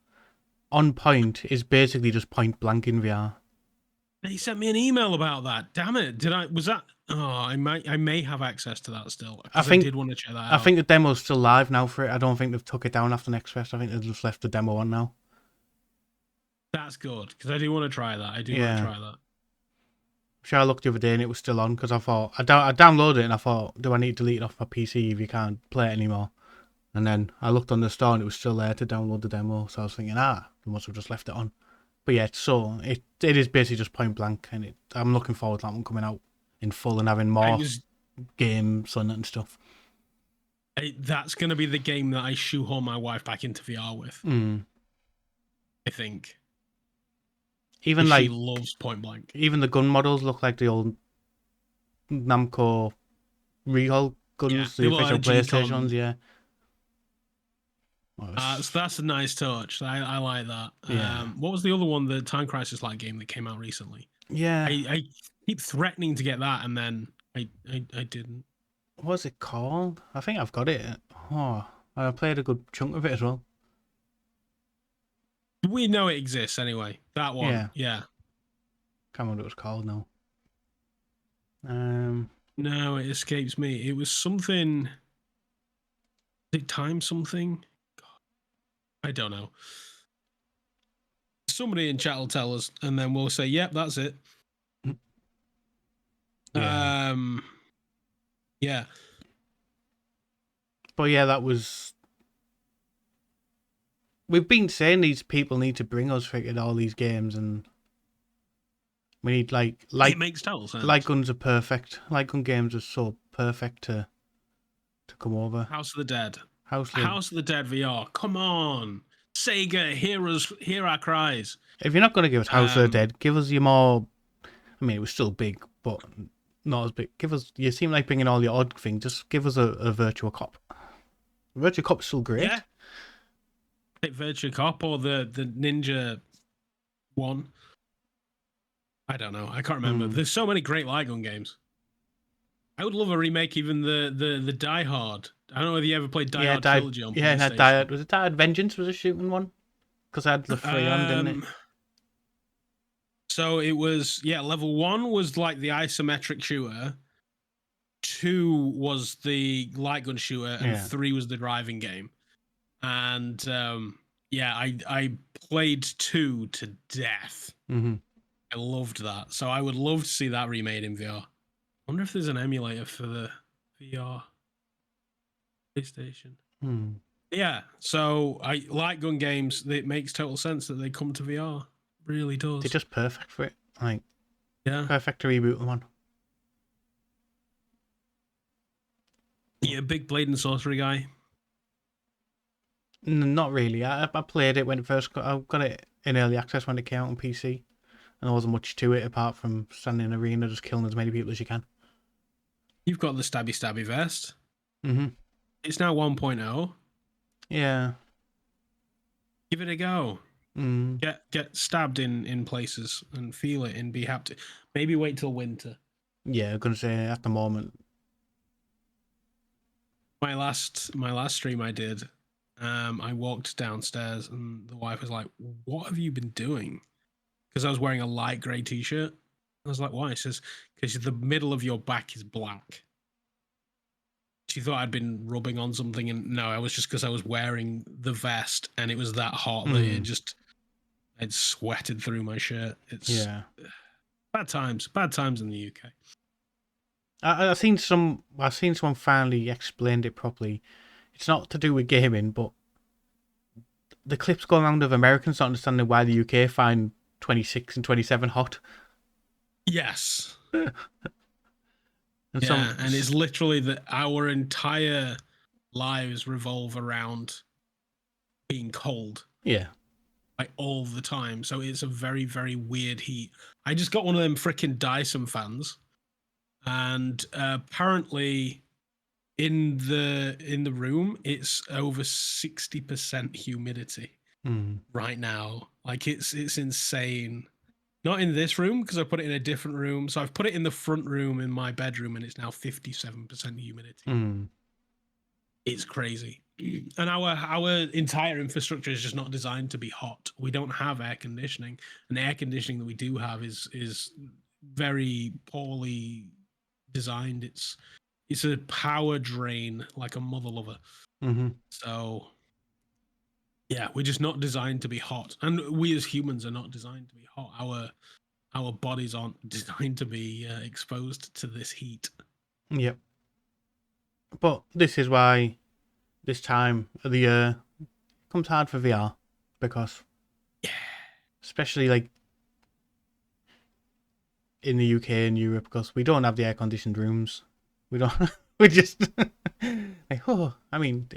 On Point is basically just Point Blank in VR. He sent me an email about that. Damn it! Was that? Oh, I may have access to that still. I did want to check that out. I think the demo's still live now for it. I don't think they've took it down after Next Fest. I think they've just left the demo on now. That's good, because I do want to try that. Want to try that. Sure, I looked the other day and it was still on, because I thought I downloaded it and I thought, do I need to delete it off my PC if you can't play it anymore? And then I looked on the store and it was still there to download the demo. So I was thinking, they must have just left it on. But yeah, so it is basically just Point Blank, and I'm looking forward to that one coming out in full and having more games on it and stuff. That's going to be the game that I shoehorn my wife back into VR with. I think. Even she loves Point Blank. Even the gun models look like the old Namco Real guns, the official PlayStation ones, yeah. So that's a nice touch. I like that. Yeah. What was the other one, the Time Crisis-like game that came out recently? Yeah. I keep threatening to get that, and then I didn't. What's it called? I think I've got it. Oh, I played a good chunk of it as well. We know it exists anyway. That one. Yeah. Can't remember what it was called now. No, it escapes me. It was something. Is it Time something? I don't know. Somebody in chat will tell us, and then we'll say, "Yep, that's it." Yeah. Yeah. But yeah, that was. We've been saying these people need to bring us freaking all these games, and we need like it makes total sense. Light guns are perfect. Light gun games are so perfect to come over. House of the Dead. House of the Dead VR. Come on, Sega, hear our cries. If you're not going to give us House of the Dead, give us your more. I mean, it was still big, but not as big. Give us. You seem like bringing all your odd things. Just give us a Virtua Cop. Virtua Cop's still great. Yeah. Take Virtua Cop or the Ninja one. I don't know. I can't remember. There's so many great light gun games. I would love a remake, even the Die Hard. I don't know if you ever played Die Hard Trilogy on PlayStation. Yeah, Die Hard. Was it Die Hard Vengeance was a shooting one? Because I had the 3 on, didn't it? So it was, level 1 was like the isometric shooter. 2 was the light gun shooter, and 3 was the driving game. And I played 2 to death. Mm-hmm. I loved that. So I would love to see that remade in VR. I wonder if there's an emulator for the VR PlayStation. Yeah, so light gun games, it makes total sense that they come to VR. Really does. They're just perfect for it. Perfect to reboot them on. Yeah, big Blade and Sorcery guy. Not really. I played it when it first I got it in early access when it came out on PC. And there wasn't much to it apart from standing in an arena just killing as many people as you can. You've got the stabby vest. Mm-hmm. It's now 1.0. Yeah. Give it a go. Get stabbed in places and feel it and be happy. Maybe wait till winter. Yeah, I'm gonna say at the moment. My last stream I did, I walked downstairs and the wife was like, "What have you been doing?" Because I was wearing a light grey t-shirt. I was like, "Why?" She says, "Because the middle of your back is black." She thought I'd been rubbing on something, and no, it was just because I was wearing the vest and it was that hot that I'd sweated through my shirt. It's bad times in the UK. I've seen someone finally explained it properly. It's not to do with gaming, but the clips going around of Americans not understanding why the UK find 26 and 27 hot. Yes. And Yeah, and it's literally that our entire lives revolve around being cold. Yeah. Like all the time. So it's a very, very weird heat. I just got one of them freaking Dyson fans. And apparently in the room it's over 60% humidity right now. Like it's insane. Not in this room because I put it in a different room. So I've put it in the front room in my bedroom and it's now 57% humidity. It's crazy. And our entire infrastructure is just not designed to be hot. We don't have air conditioning. And the air conditioning that we do have is very poorly designed. It's a power drain like a mother lover. So yeah, we're just not designed to be hot. And we as humans are not designed to be hot. Our bodies aren't designed to be exposed to this heat. Yep. But this is why this time of the year comes hard for VR, because especially like in the UK and Europe, because we don't have the air conditioned rooms. We don't. We just like, oh, I mean,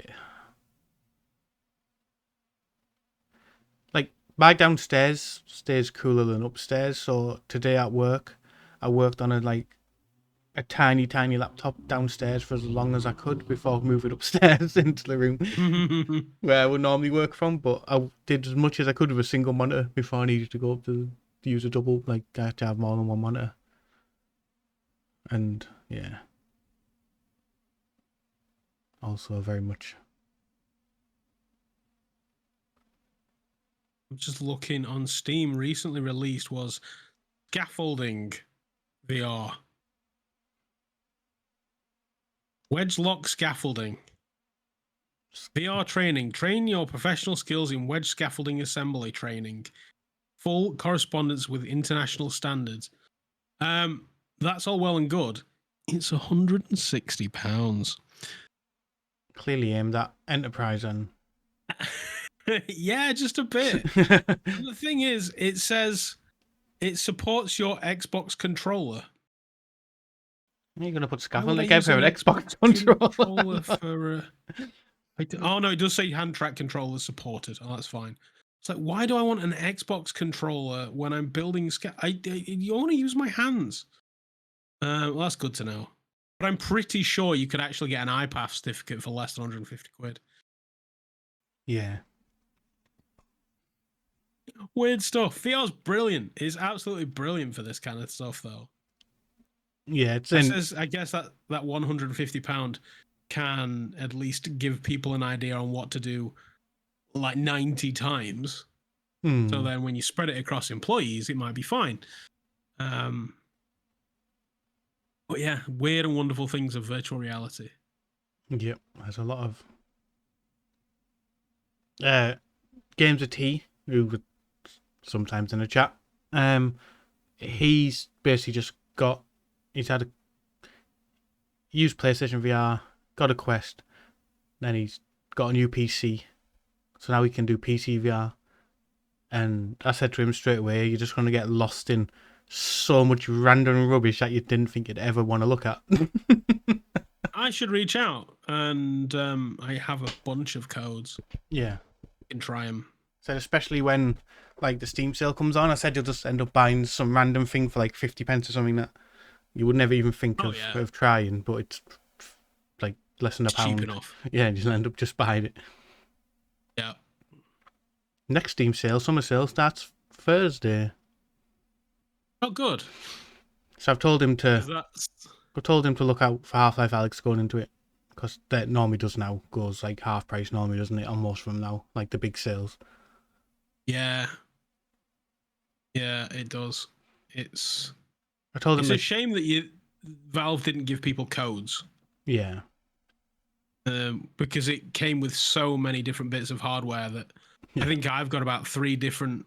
like my downstairs stays cooler than upstairs. So today at work, I worked on a tiny laptop downstairs for as long as I could before moving upstairs into the room where I would normally work from. But I did as much as I could with a single monitor before I needed to go up to use a double. Like I had to have more than one monitor. And yeah, also very much. I'm just looking on Steam. Recently released was Scaffolding VR. Wedge lock scaffolding. VR training. Train your professional skills in wedge scaffolding assembly training. Full correspondence with international standards. That's all well and good. It's £160. Clearly aimed at enterprise and yeah, just a bit. The thing is, it says it supports your Xbox controller. You're going to put scaffolding again for an Xbox controller for, oh no, it does say hand track controller supported. Oh, that's fine. It's like, why do I want an Xbox controller when I'm building? You want to use my hands. Well, that's good to know. But I'm pretty sure you could actually get an iPath certificate for less than 150 quid. Yeah. Weird stuff. VR's brilliant. It's absolutely brilliant for this kind of stuff, though. Yeah, I guess that £150 can at least give people an idea on what to do like 90 times. So then when you spread it across employees, it might be fine. But yeah, weird and wonderful things of virtual reality. Yep, there's a lot of Games of Tea, who was sometimes in the chat. He's basically just he's had used PlayStation VR, got a Quest, then he's got a new PC, so now he can do PC VR. And I said to him straight away, you're just going to get lost in so much random rubbish that you didn't think you'd ever want to look at. I should reach out, and I have a bunch of codes. Yeah. You can try them. So especially when like the Steam sale comes on, I said you'll just end up buying some random thing for like 50 pence or something that you would never even think of trying, but it's like less than £1. Cheap enough. Yeah, and you'll end up just buying it. Yeah. Next Steam sale, summer sale, starts Thursday. Oh, good. So I've told him to look out for Half-Life Alyx going into it, because that normally does now, goes like half price normally, doesn't it, on most of them now, like the big sales. Yeah. Yeah, it does. It's a shame that Valve didn't give people codes. Yeah. Because it came with so many different bits of hardware that I think I've got about 3 different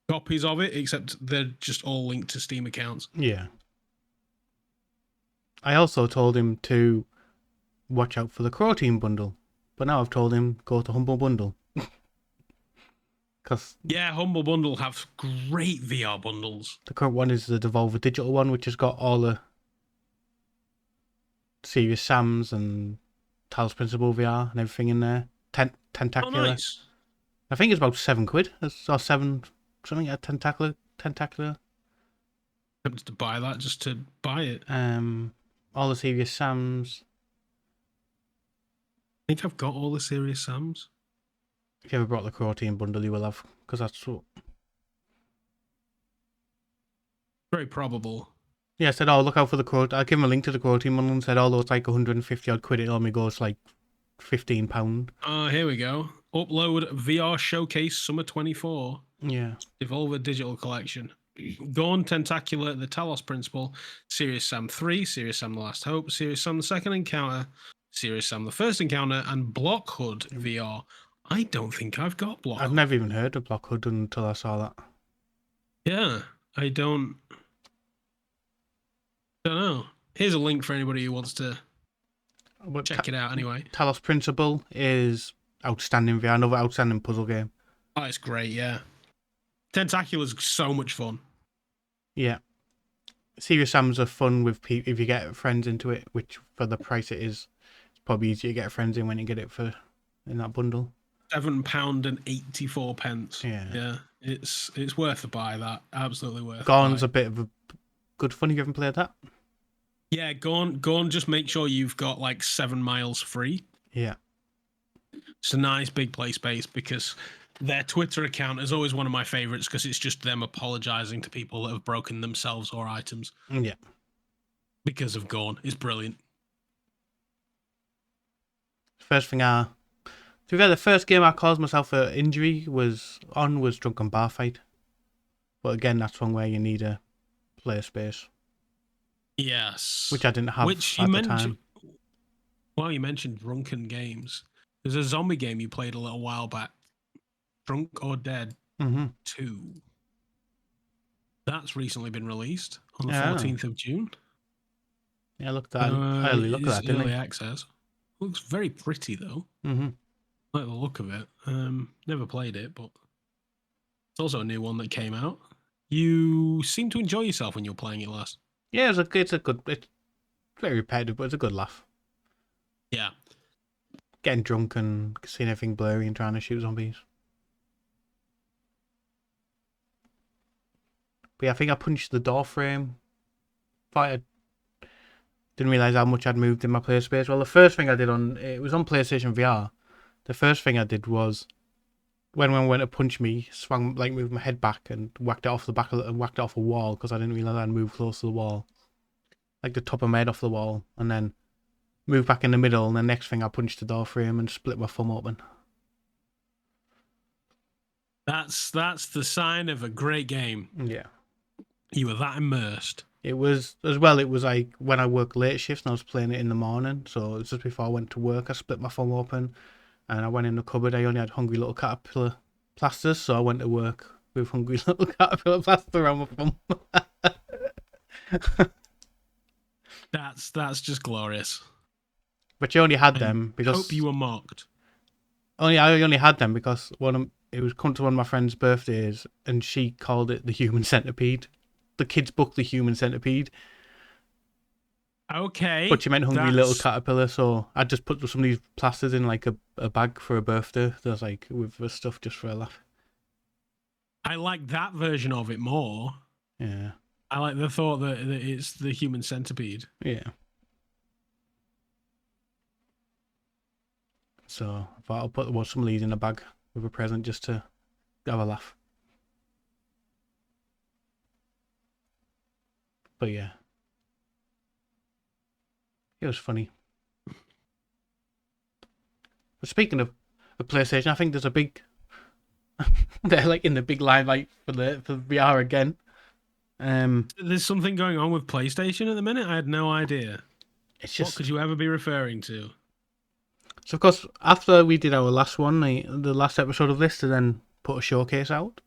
copies of it, except they're just all linked to Steam accounts. Yeah. I also told him to watch out for the Crow Team bundle, but now I've told him go to Humble Bundle. Because Yeah, Humble Bundle have great VR bundles. the current one is the Devolver Digital one, which has got all the Serious Sam's and Talos Principle VR and everything in there. Oh, Tentacular. nice. I think it's about £7. Or seven something at Tentacular. Tempted to buy that just to buy it. All the Serious Sam's. I think I've got all the Serious Sams. If you ever brought the Protein bundle, you will have, because that's what. Very probable. Yeah, I said, oh, look out for the quote. I give him a link to the Protein bundle and said, although it's like 150 odd quid, it only goes like £15. Here we go. Upload VR Showcase Summer 24. Yeah. Devolver Digital Collection. Gone, Tentacular, The Talos Principle, Serious Sam 3, Serious Sam The Last Hope, Serious Sam The Second Encounter, Serious Sam The First Encounter, and Block Hood VR. I don't think I've got Block I've Hood. never even heard of Block Hood until I saw that. Yeah, I don't know. Here's a link for anybody who wants to But check it out anyway. Talos Principle is outstanding VR, another outstanding puzzle game. Oh, it's great, yeah. Tentacular's so much fun. Yeah. Serious Sam's are fun with if you get friends into it, which for the price it is, it's probably easier to get friends in when you get it in that bundle. £7.84. Yeah. It's worth the buy. That absolutely worth. Gone's a bit of a good fun. You haven't played that? Yeah, Gone. Just make sure you've got like 7 miles free. Yeah. It's a nice big play space because their Twitter account is always one of my favorites because it's just them apologizing to people that have broken themselves or items. Yeah. Because of Gone. It's brilliant. First thing to be fair, the first game I caused myself an injury was Drunken Bar Fight. But again, that's one where you need a player space. Yes. Which I didn't have at the time. Well, you mentioned drunken games. There's a zombie game you played a little while back. Drunk or Dead 2. That's recently been released on the 14th of June. Yeah, look at that. I only look at that, didn't early I? access. Looks very pretty though. Like the look of it. Never played it, but it's also a new one that came out. You seem to enjoy yourself when you were playing it last. Yeah, it's very repetitive, but it's a good laugh. Yeah. Getting drunk and seeing everything blurry and trying to shoot zombies. But yeah, I think I punched the door frame. I didn't realise how much I'd moved in my player space. Well, the first thing I did it was on PlayStation VR. The first thing I did was when one went to punch me, moved my head back and whacked it off a wall because I didn't realise I'd moved close to the wall. Like the top of my head off the wall, and then moved back in the middle, and the next thing I punched the door frame and split my thumb open. That's the sign of a great game. Yeah. You were that immersed. It was like when I work late shifts and I was playing it in the morning, so it was just before I went to work. I split my thumb open and I went in the cupboard. I only had Hungry Little Caterpillar plasters, so I went to work with Hungry Little Caterpillar plaster around my thumb. That's just glorious. But you only had them because hope you were mocked. I only had them because it was come to one of my friend's birthdays and she called it the Human Centipede. The kids' book, The Human Centipede. Okay. But she meant Hungry Little Caterpillar, so I just put some of these plasters in like a bag for a birthday. There's like with the stuff just for a laugh. I like that version of it more. Yeah. I like the thought that it's the Human Centipede. Yeah. So I thought I'll put some of these in a bag with a present just to have a laugh. But yeah. It was funny. But speaking of PlayStation, I think there's a big they're like in the big limelight for VR again. There's something going on with PlayStation at the minute. I had no idea. It's just, what could you ever be referring to? So of course, after we did our last one, the last episode of this, to then put a showcase out.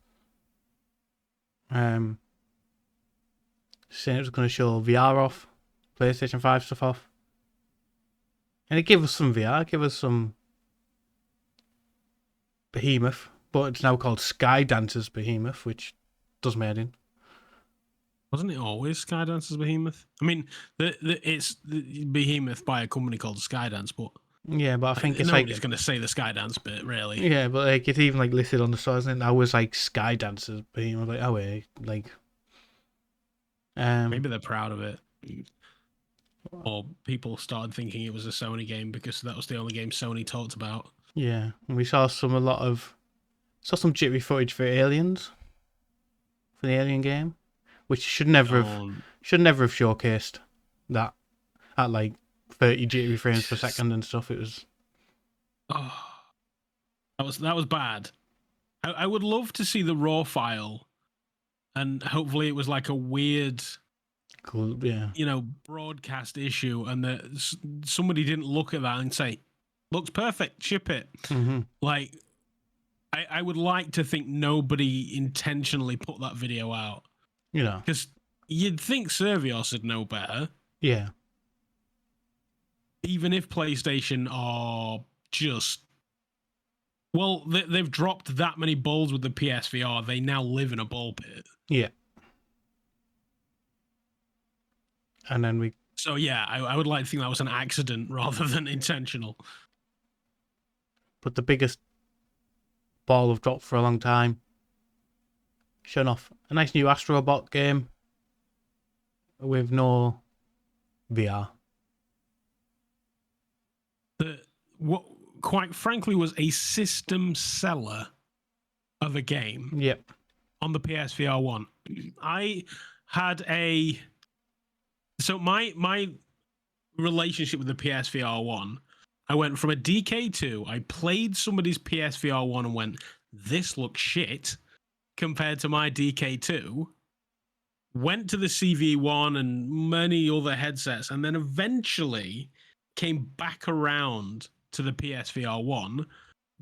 Saying it was going to show VR off, PlayStation 5 stuff off, and it gave us some VR. It gave us some Behemoth, but it's now called Skydancer's Behemoth, which does my head in. Wasn't it always Skydancer's Behemoth? I mean, it's the Behemoth by a company called Skydance, but yeah, but I think it's nobody's like going to say the Skydance bit, really. yeah, but like it's even like listed on the store, isn't it? I was like Skydancer's Behemoth, like oh wait, like maybe they're proud of it. Or people started thinking it was a Sony game because that was the only game Sony talked about. yeah, and we saw some jittery footage for Aliens, for the Alien game, which should never have showcased that at like 30 jittery frames per second and stuff. It was that was bad. I would love to see the raw file, and hopefully it was like a weird, cool, yeah, broadcast issue, and that somebody didn't look at that and say, "Looks perfect, ship it." mm-hmm. Like, I would like to think nobody intentionally put that video out, because you'd think Servios would know better. Yeah. Even if PlayStation are just, well, they've dropped that many balls with the PSVR, they now live in a ball pit. Yeah. And then So yeah, I would like to think that was an accident rather than intentional. But the biggest ball have dropped for a long time. Showing off a nice new Astro Bot game with no VR. What quite frankly was a system seller of a game. Yep. On the PSVR 1. I had my relationship with the PSVR 1, I went from a DK2, I played somebody's PSVR 1 and went, this looks shit, compared to my DK2, went to the CV1 and many other headsets, and then eventually came back around to the PSVR 1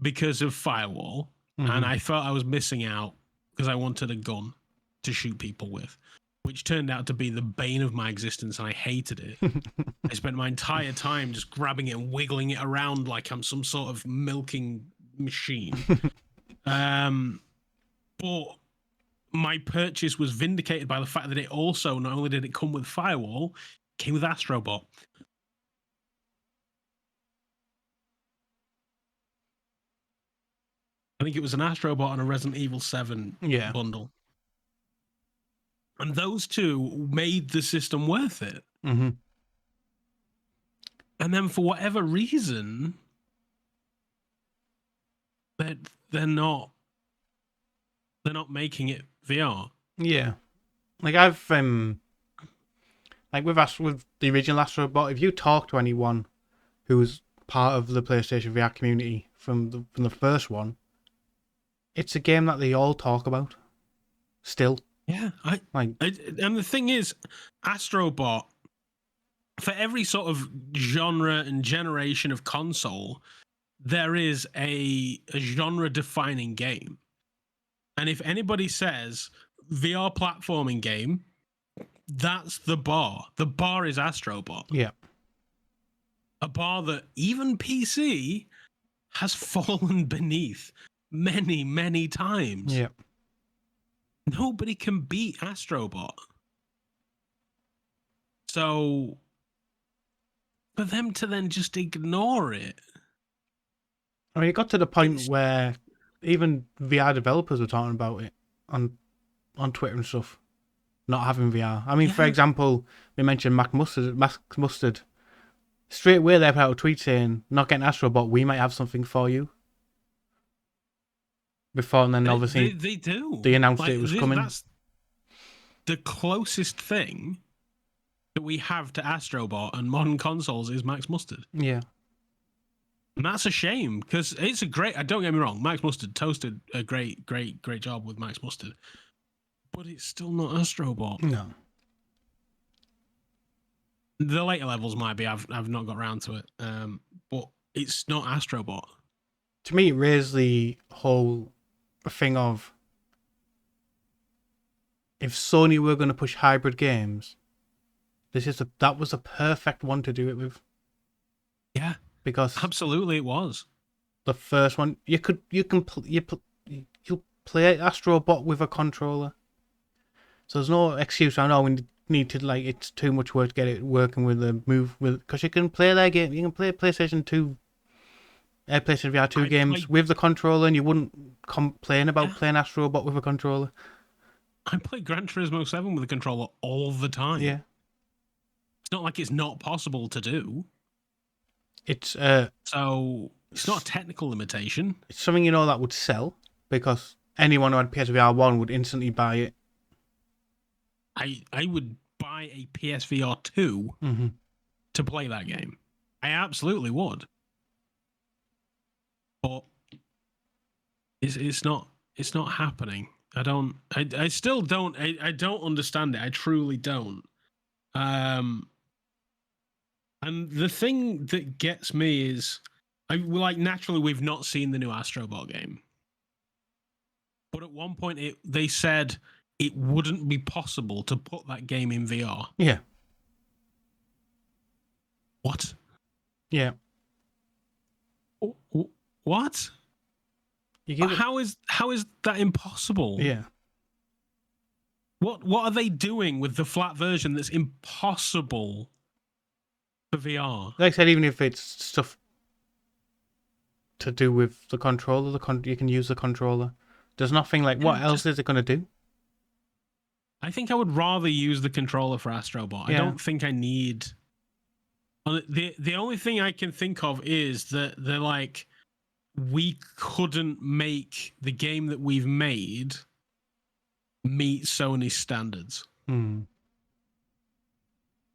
because of Firewall, and I felt I was missing out because I wanted a gun to shoot people with, which turned out to be the bane of my existence, and I hated it. I spent my entire time just grabbing it and wiggling it around like I'm some sort of milking machine. But my purchase was vindicated by the fact that it also, not only did it come with Firewall, it came with Astro Bot. I think it was an Astro Bot and a Resident Evil 7 bundle. And those two made the system worth it. Mm-hmm. And then for whatever reason, they're not making it VR. Yeah. Like I've like with the original Astro Bot, if you talk to anyone who was part of the PlayStation VR community from the first one, it's a game that they all talk about. Still. Yeah. And the thing is, Astro Bot, for every sort of genre and generation of console, there is a genre-defining game. And if anybody says VR platforming game, that's the bar. The bar is Astro Bot. Yeah. A bar that even PC has fallen beneath many, many times. Yeah. Nobody can beat Astro Bot. So for them to then just ignore it. I mean, it got to the point where even VR developers were talking about it on Twitter and stuff, not having VR. I mean, for example, we mentioned Max Mustard. Straight away, they put out a tweet saying, not getting Astro Bot, we might have something for you. Before, and then obviously they do. They announced it was coming. That's the closest thing that we have to Astro Bot and modern consoles is Max Mustard. Yeah. And that's a shame because it's a great. Don't get me wrong, Max Mustard toasted a great job with Max Mustard, but it's still not Astro Bot. No. The later levels might be. I've not got around to it, but it's not Astro Bot. To me, it raised the whole thing of if Sony were going to push hybrid games, that was a perfect one to do it with. Yeah. Because absolutely it was. The first one, you play Astro Bot with a controller. So there's no excuse. I know we need to, like, it's too much work to get it working with the move, because you can play their game. You can play PlayStation 2, PlayStation VR 2 games with the controller, and you wouldn't complain about playing Astro Bot with a controller. I play Gran Turismo 7 with a controller all the time. Yeah. It's not like it's not possible to do. It's so it's not a technical limitation. It's something that would sell, because anyone who had PSVR 1 would instantly buy it. I would buy a PSVR 2 to play that game. I absolutely would. But it's not happening. I still don't understand it. I truly don't. And the thing that gets me is, naturally we've not seen the new Astro Bot game. But at one point they said it wouldn't be possible to put that game in VR. Yeah. What? Yeah. What? How is that impossible? Yeah. What are they doing with the flat version that's impossible for VR? Like I said, even if it's stuff to do with the controller, you can use the controller. There's nothing like, what else is it going to do? I think I would rather use the controller for Astro Bot. Yeah. I don't think I need... The only thing I can think of is that they're like, we couldn't make the game that we've made meet Sony's standards.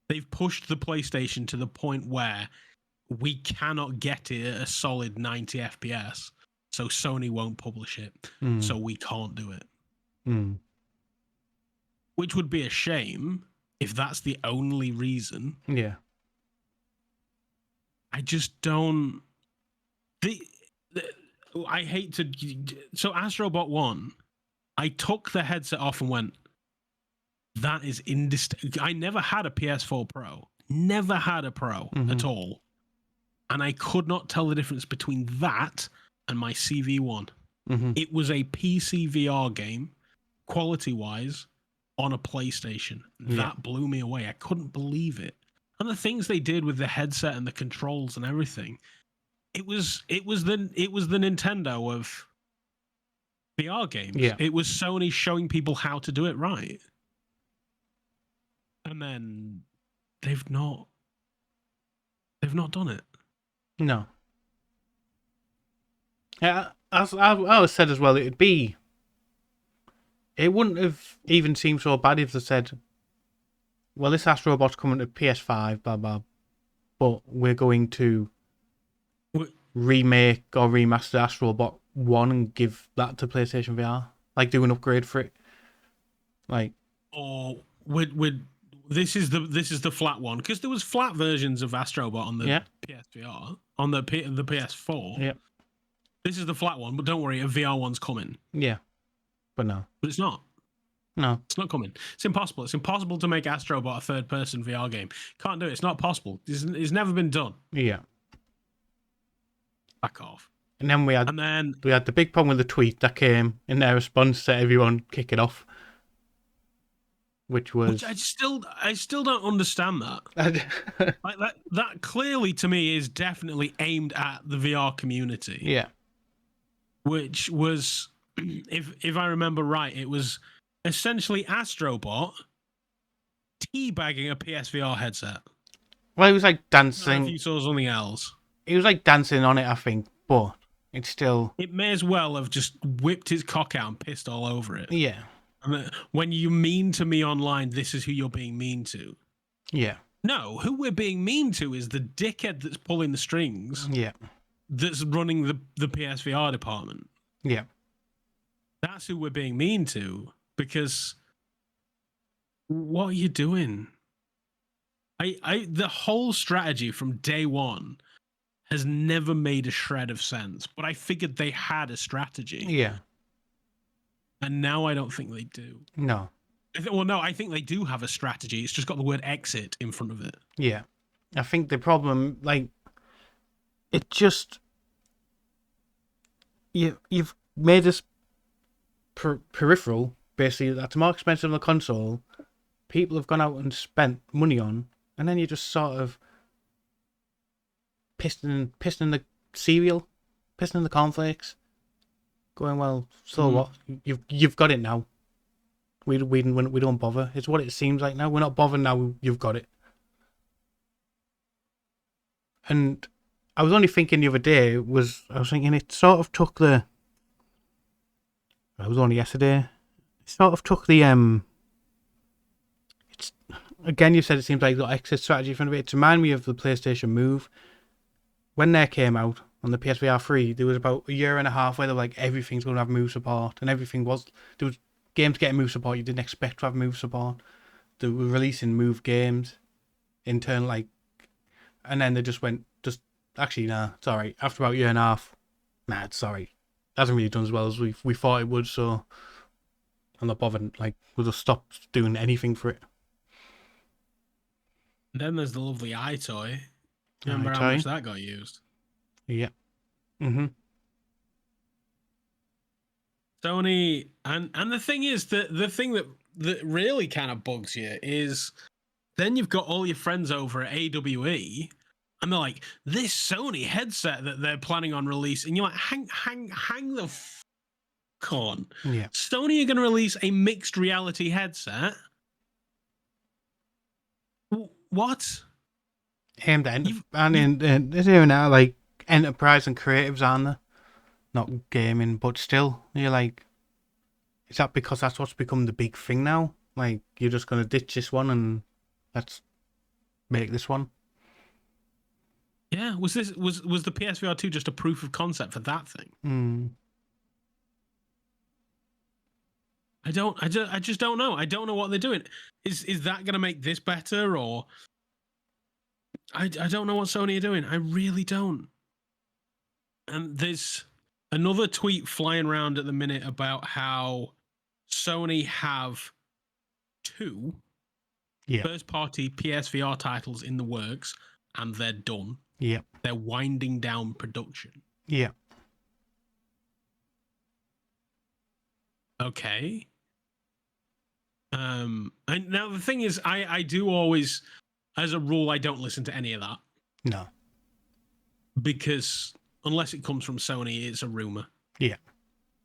They've pushed the PlayStation to the point where we cannot get it at a solid 90 FPS, so Sony won't publish it, so we can't do it. Which would be a shame if that's the only reason. Yeah. I just don't... I hate to... So Astro Bot 1, I took the headset off and went, that is indistinct. I never had a PS4 Pro. Never had a Pro at all. And I could not tell the difference between that and my CV1. It was a PC VR game, quality-wise, on a PlayStation. That blew me away. I couldn't believe it. And the things they did with the headset and the controls and everything, it was the Nintendo of VR games. Yeah. It was Sony showing people how to do it right. And then they've not done it. No. Yeah, as I always said as well, it wouldn't have even seemed so bad if they said, well, this Astro Bot's coming to PS5, blah, blah, but we're going to remake or remaster Astro Bot 1 and give that to PlayStation VR. Like, do an upgrade for it. Like... Or this is the flat one, because there was flat versions of Astro Bot on the PSVR, on the PS4. Yeah. This is the flat one, but don't worry, a VR one's coming. Yeah. But no. But it's not. No. It's not coming. It's impossible. It's impossible to make Astro Bot a third-person VR game. Can't do it. It's not possible. It's never been done. Yeah. Back off. And then we had the big problem with the tweet that came in their response to everyone kicking off. Which I still don't understand that. Like that clearly to me is definitely aimed at the VR community. Yeah. Which was, if I remember right, it was essentially Astro Bot teabagging a PSVR headset. Well, it was like dancing. If you saw something else. It was like dancing on it, I think, but it's still... It may as well have just whipped his cock out and pissed all over it. Yeah. When you mean to me online, this is who you're being mean to. Yeah. No, who we're being mean to is the dickhead that's pulling the strings. Yeah. That's running the PSVR department. Yeah. That's who we're being mean to, because what are you doing? The whole strategy from day one has never made a shred of sense, but I figured they had a strategy. Yeah. And now I don't think they do. No. I think they do have a strategy. It's just got the word exit in front of it. Yeah. I think the problem, like, it just... You've made us peripheral, basically, that's more expensive than the console, people have gone out and spent money on, and then you just sort of pissing in the cereal, pissing in the cornflakes, going, well, so what? You've got it now. We don't bother. It's what it seems like now. We're not bothered now. You've got it. And I was only thinking the other day, I was thinking it sort of took it was only yesterday, it sort of took the, it's, again, you said it seems like the exit strategy from it. It reminded me of the PlayStation Move. When they came out on the PSVR 3, there was about a year and a half where they were like, everything's going to have move support, and everything was, there was games getting move support you didn't expect to have move support. They were releasing move games, internal, like, and then they just went, actually, nah, it's alright. After about a year and a half, nah, it's alright. It hasn't really done as well as we thought it would, so I'm not bothered. Like, we'll just stop doing anything for it. And then there's the lovely iToy. Remember how much that got used? Yeah. Mm-hmm. Sony, and the thing is, the thing that really kind of bugs you is then you've got all your friends over at AWE, and they're like, this Sony headset that they're planning on releasing, and you're like, hang the fuck on. Yeah. Sony are going to release a mixed reality headset? What? Aimed at there's even now, like, enterprise and creatives, aren't there? Not gaming, but still, you're like, is that because that's what's become the big thing now? Like, you're just going to ditch this one and let's make this one? Yeah, was the PSVR 2 just a proof of concept for that thing? I just don't know. I don't know what they're doing. Is that going to make this better, or I don't know what Sony are doing. I really don't. And there's another tweet flying around at the minute about how Sony have 2 first-party PSVR titles in the works, and they're done. Yeah. They're winding down production. Yeah. Okay. And now the thing is, I do always, as a rule, I don't listen to any of that. No. Because unless it comes from Sony, it's a rumor. Yeah.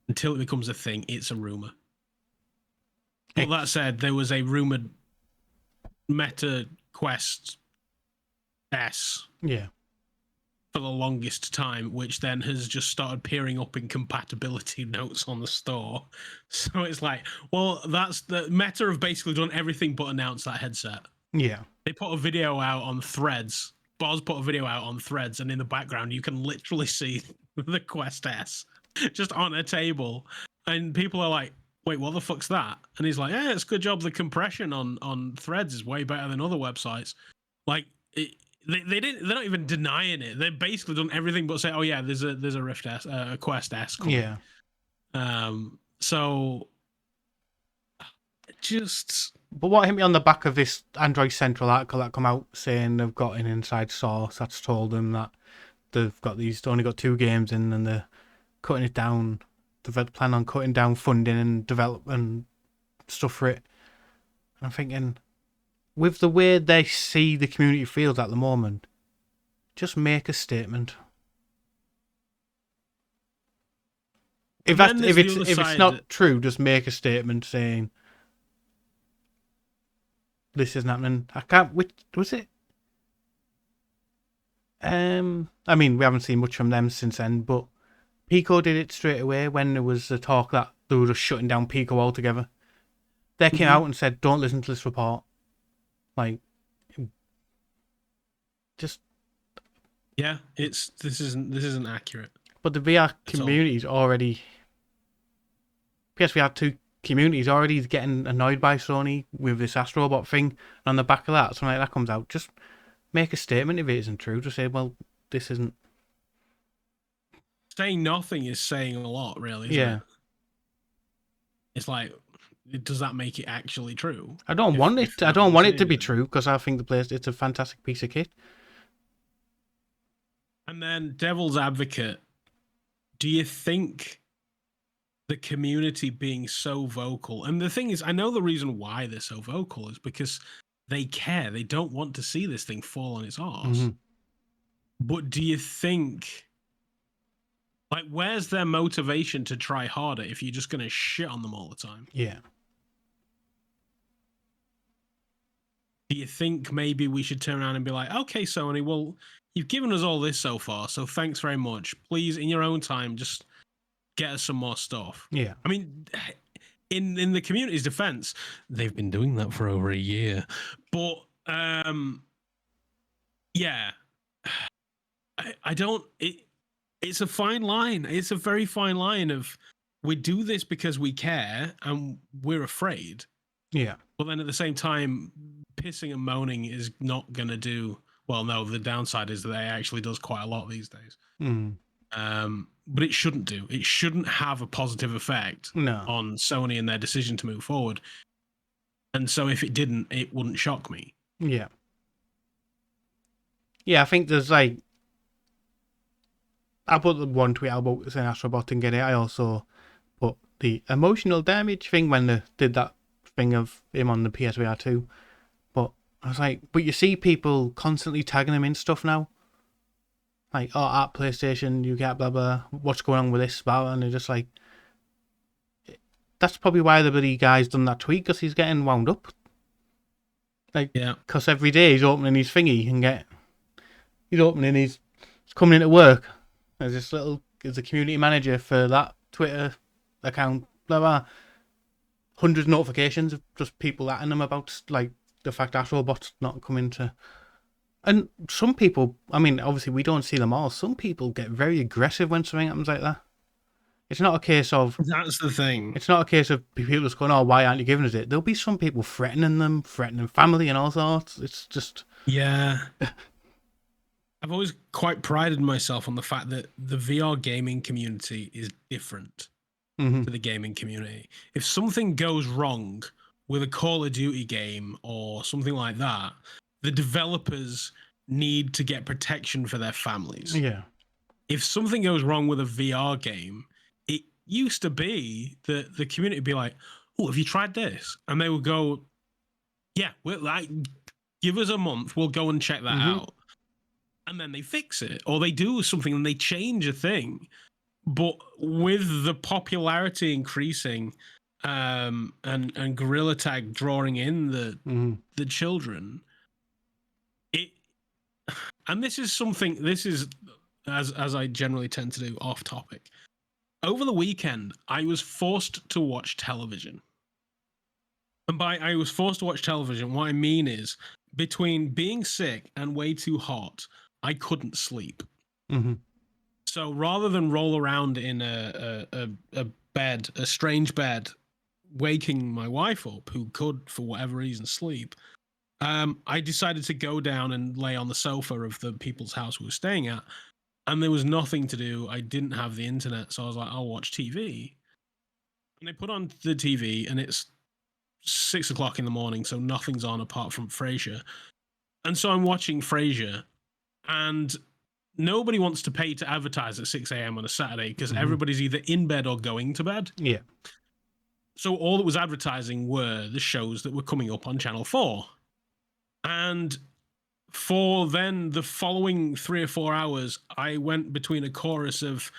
Until it becomes a thing, it's a rumor. But that said, there was a rumored Meta Quest S. Yeah. For the longest time, which then has just started peering up in compatibility notes on the store. So it's like, well, that's the Meta have basically done everything but announce that headset. Yeah. They put a video out on Threads. Boz put a video out on Threads, and in the background, you can literally see the Quest S just on a table. And people are like, wait, what the fuck's that? And he's like, yeah, it's a good job. The compression on Threads is way better than other websites. Like, they're not even denying it. They've basically done everything but say, oh yeah, there's a Rift S, a Quest S coming. Yeah. So just. But what hit me on the back of this Android Central article that come out saying they've got an inside source that's told them that they've only got 2 games in, and they're cutting it down. They plan on cutting down funding and development stuff for it. And I'm thinking, with the way they see the community feels at the moment, just make a statement. If it's not true, just make a statement saying this isn't happening. I can't. Which was it? I mean, we haven't seen much from them since then, but Pico did it straight away when there was a talk that they were just shutting down Pico altogether. They came out and said, "Don't listen to this report." Like, just this isn't accurate. But the VR community's already, PSVR 2 community's already getting annoyed by Sony with this Astro Bot thing. And on the back of that, something like that comes out, just make a statement if it isn't true. Just say, well, this isn't. Saying nothing is saying a lot, really. Isn't it? It's like, does that make it actually true? I don't want it to be true, because I think it's a fantastic piece of kit. And then, devil's advocate, do you think the community being so vocal. And the thing is, I know the reason why they're so vocal is because they care. They don't want to see this thing fall on its arse. Mm-hmm. But do you think, like, where's their motivation to try harder if you're just going to shit on them all the time? Yeah. Do you think maybe we should turn around and be like, okay, Sony, well, you've given us all this so far, so thanks very much. Please, in your own time, just get us some more stuff. Yeah. I mean, in the community's defense, they've been doing that for over a year. But yeah, I don't. It's a fine line. It's a very fine line of we do this because we care and we're afraid. Yeah. But then at the same time, pissing and moaning is not going to do well. No, the downside is that it actually does quite a lot these days. Mm. But it shouldn't do. It shouldn't have a positive effect on Sony and their decision to move forward. And so if it didn't, it wouldn't shock me. Yeah. Yeah, I think there's like... I put the one tweet out about saying Astro Bot didn't get it. I also put the emotional damage thing when they did that thing of him on the PSVR 2. But I was like, but you see people constantly tagging him in stuff now. Like, oh, at PlayStation, you get blah, blah, what's going on with this about? And they're just like, that's probably why the bloody guy's done that tweet, because he's getting wound up. Like, yeah. Because every day he's opening his thingy and he's coming into work as a community manager for that Twitter account, blah, blah. 100 notifications of just people atting him about, like, the fact Astro Bot's not coming to... And some people, I mean, obviously we don't see them all. Some people get very aggressive when something happens like that. It's not a case of... That's the thing. It's not a case of people just going, oh, why aren't you giving us it? There'll be some people threatening family and all sorts. It's just... Yeah. I've always quite prided myself on the fact that the VR gaming community is different to the gaming community. If something goes wrong with a Call of Duty game or something like that, the developers need to get protection for their families. Yeah. If something goes wrong with a VR game, it used to be that the community would be like, oh, have you tried this? And they would go, yeah, we're like, give us a month, we'll go and check that out. And then they fix it, or they do something and they change a thing. But with the popularity increasing and Gorilla Tag drawing in the children, and this is as I generally tend to do, off topic. Over the weekend, I was forced to watch television. And by I was forced to watch television, what I mean is between being sick and way too hot, I couldn't sleep. So rather than roll around in a bed, a strange bed, waking my wife up, who could, for whatever reason, sleep, I decided to go down and lay on the sofa of the people's house we were staying at, and there was nothing to do. I didn't have the internet, so I was like, I'll watch TV. And I put on the TV, and it's 6 o'clock in the morning, so nothing's on apart from Frasier. And so I'm watching Frasier, and nobody wants to pay to advertise at 6 a.m. on a Saturday because everybody's either in bed or going to bed. Yeah. So all that was advertising were the shows that were coming up on Channel 4. And for then the following 3 or 4 hours, I went between a chorus of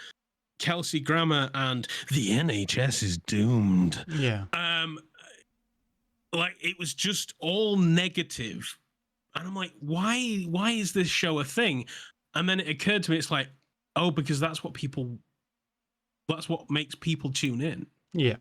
Kelsey Grammer and the NHS is doomed. Yeah. Like, it was just all negative. And I'm like, why is this show a thing? And then it occurred to me, it's like, oh, because that's what makes people tune in. Yeah.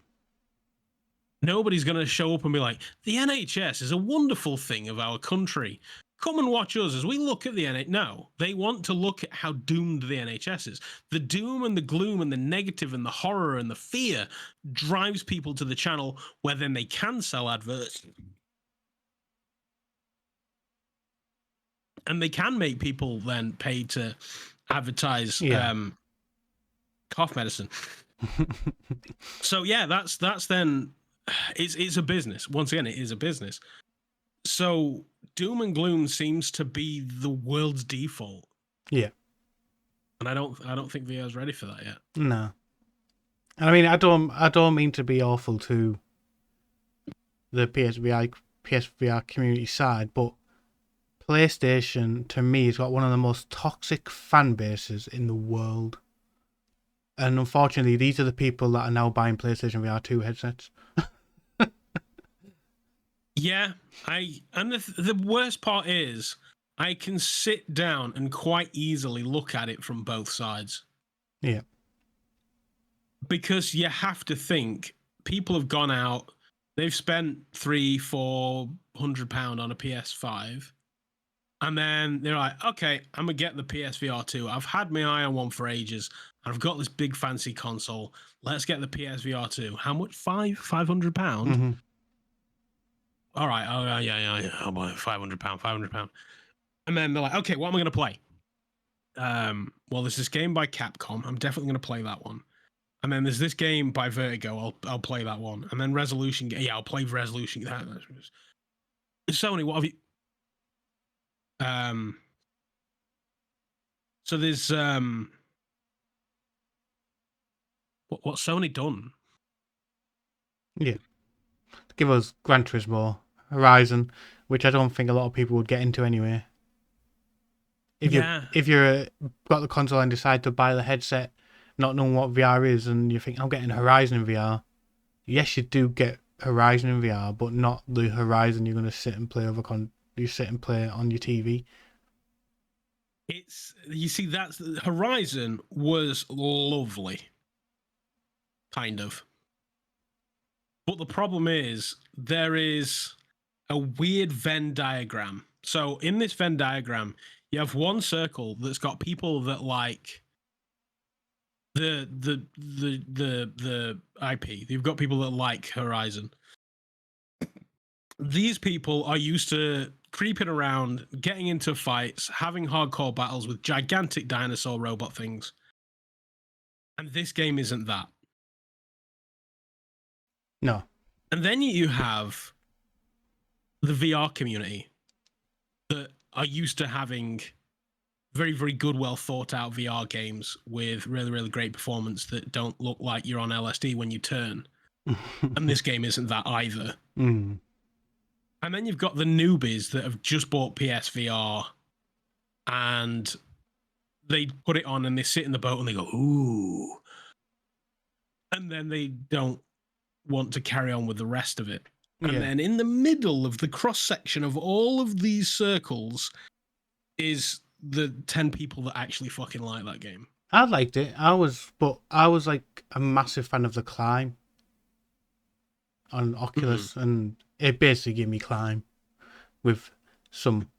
Nobody's going to show up and be like, the NHS is a wonderful thing of our country. Come and watch us as we look at the NHS. No, they want to look at how doomed the NHS is. The doom and the gloom and the negative and the horror and the fear drives people to the channel where then they can sell adverts. And they can make people then pay to advertise cough medicine. So yeah, that's then it's a business. Once again, it is a business. So doom and gloom seems to be the world's default. Yeah. And I don't think VR is ready for that yet. No. And I mean, I don't mean to be awful to the PSVR community side, but PlayStation to me has got one of the most toxic fan bases in the world. And unfortunately, these are the people that are now buying PlayStation VR 2 headsets. Yeah, and the worst part is I can sit down and quite easily look at it from both sides. Yeah. Because you have to think people have gone out, they've spent £300-400 on a PS5, and then they're like, okay, I'm gonna get the PSVR 2. I've had my eye on one for ages. I've got this big fancy console. Let's get the PSVR 2. How much? £500? Mm-hmm. All right. Oh yeah. I'll buy £500. And then they're like, okay, what am I gonna play? Well, there's this game by Capcom. I'm definitely gonna play that one. And then there's this game by Vertigo. I'll play that one. And then Resolution. Yeah, I'll play Resolution. Sony, what have you? So there's what Sony done? Yeah. Give us Gran Turismo, Horizon, which I don't think a lot of people would get into anyway. If you're got the console and decide to buy the headset, not knowing what VR is, and you think I'm getting Horizon in VR, yes, you do get Horizon in VR, but not the Horizon you're going to sit and play you sit and play on your TV. You see, that's Horizon was lovely, kind of. But the problem is there is a weird Venn diagram. So in this Venn diagram, you have one circle that's got people that like the IP. You've got people that like Horizon. These people are used to creeping around, getting into fights, having hardcore battles with gigantic dinosaur robot things. And this game isn't that. No. And then you have the VR community that are used to having very, very good, well thought out VR games with really, really great performance that don't look like you're on LSD when you turn. And this game isn't that either. Mm. And then you've got the newbies that have just bought PSVR and they put it on and they sit in the boat and they go, ooh. And then they don't want to carry on with the rest of it. And then in the middle of the cross section of all of these circles is the 10 people that actually fucking like that game. I liked it. I was like a massive fan of the climb on Oculus, and it basically gave me climb with some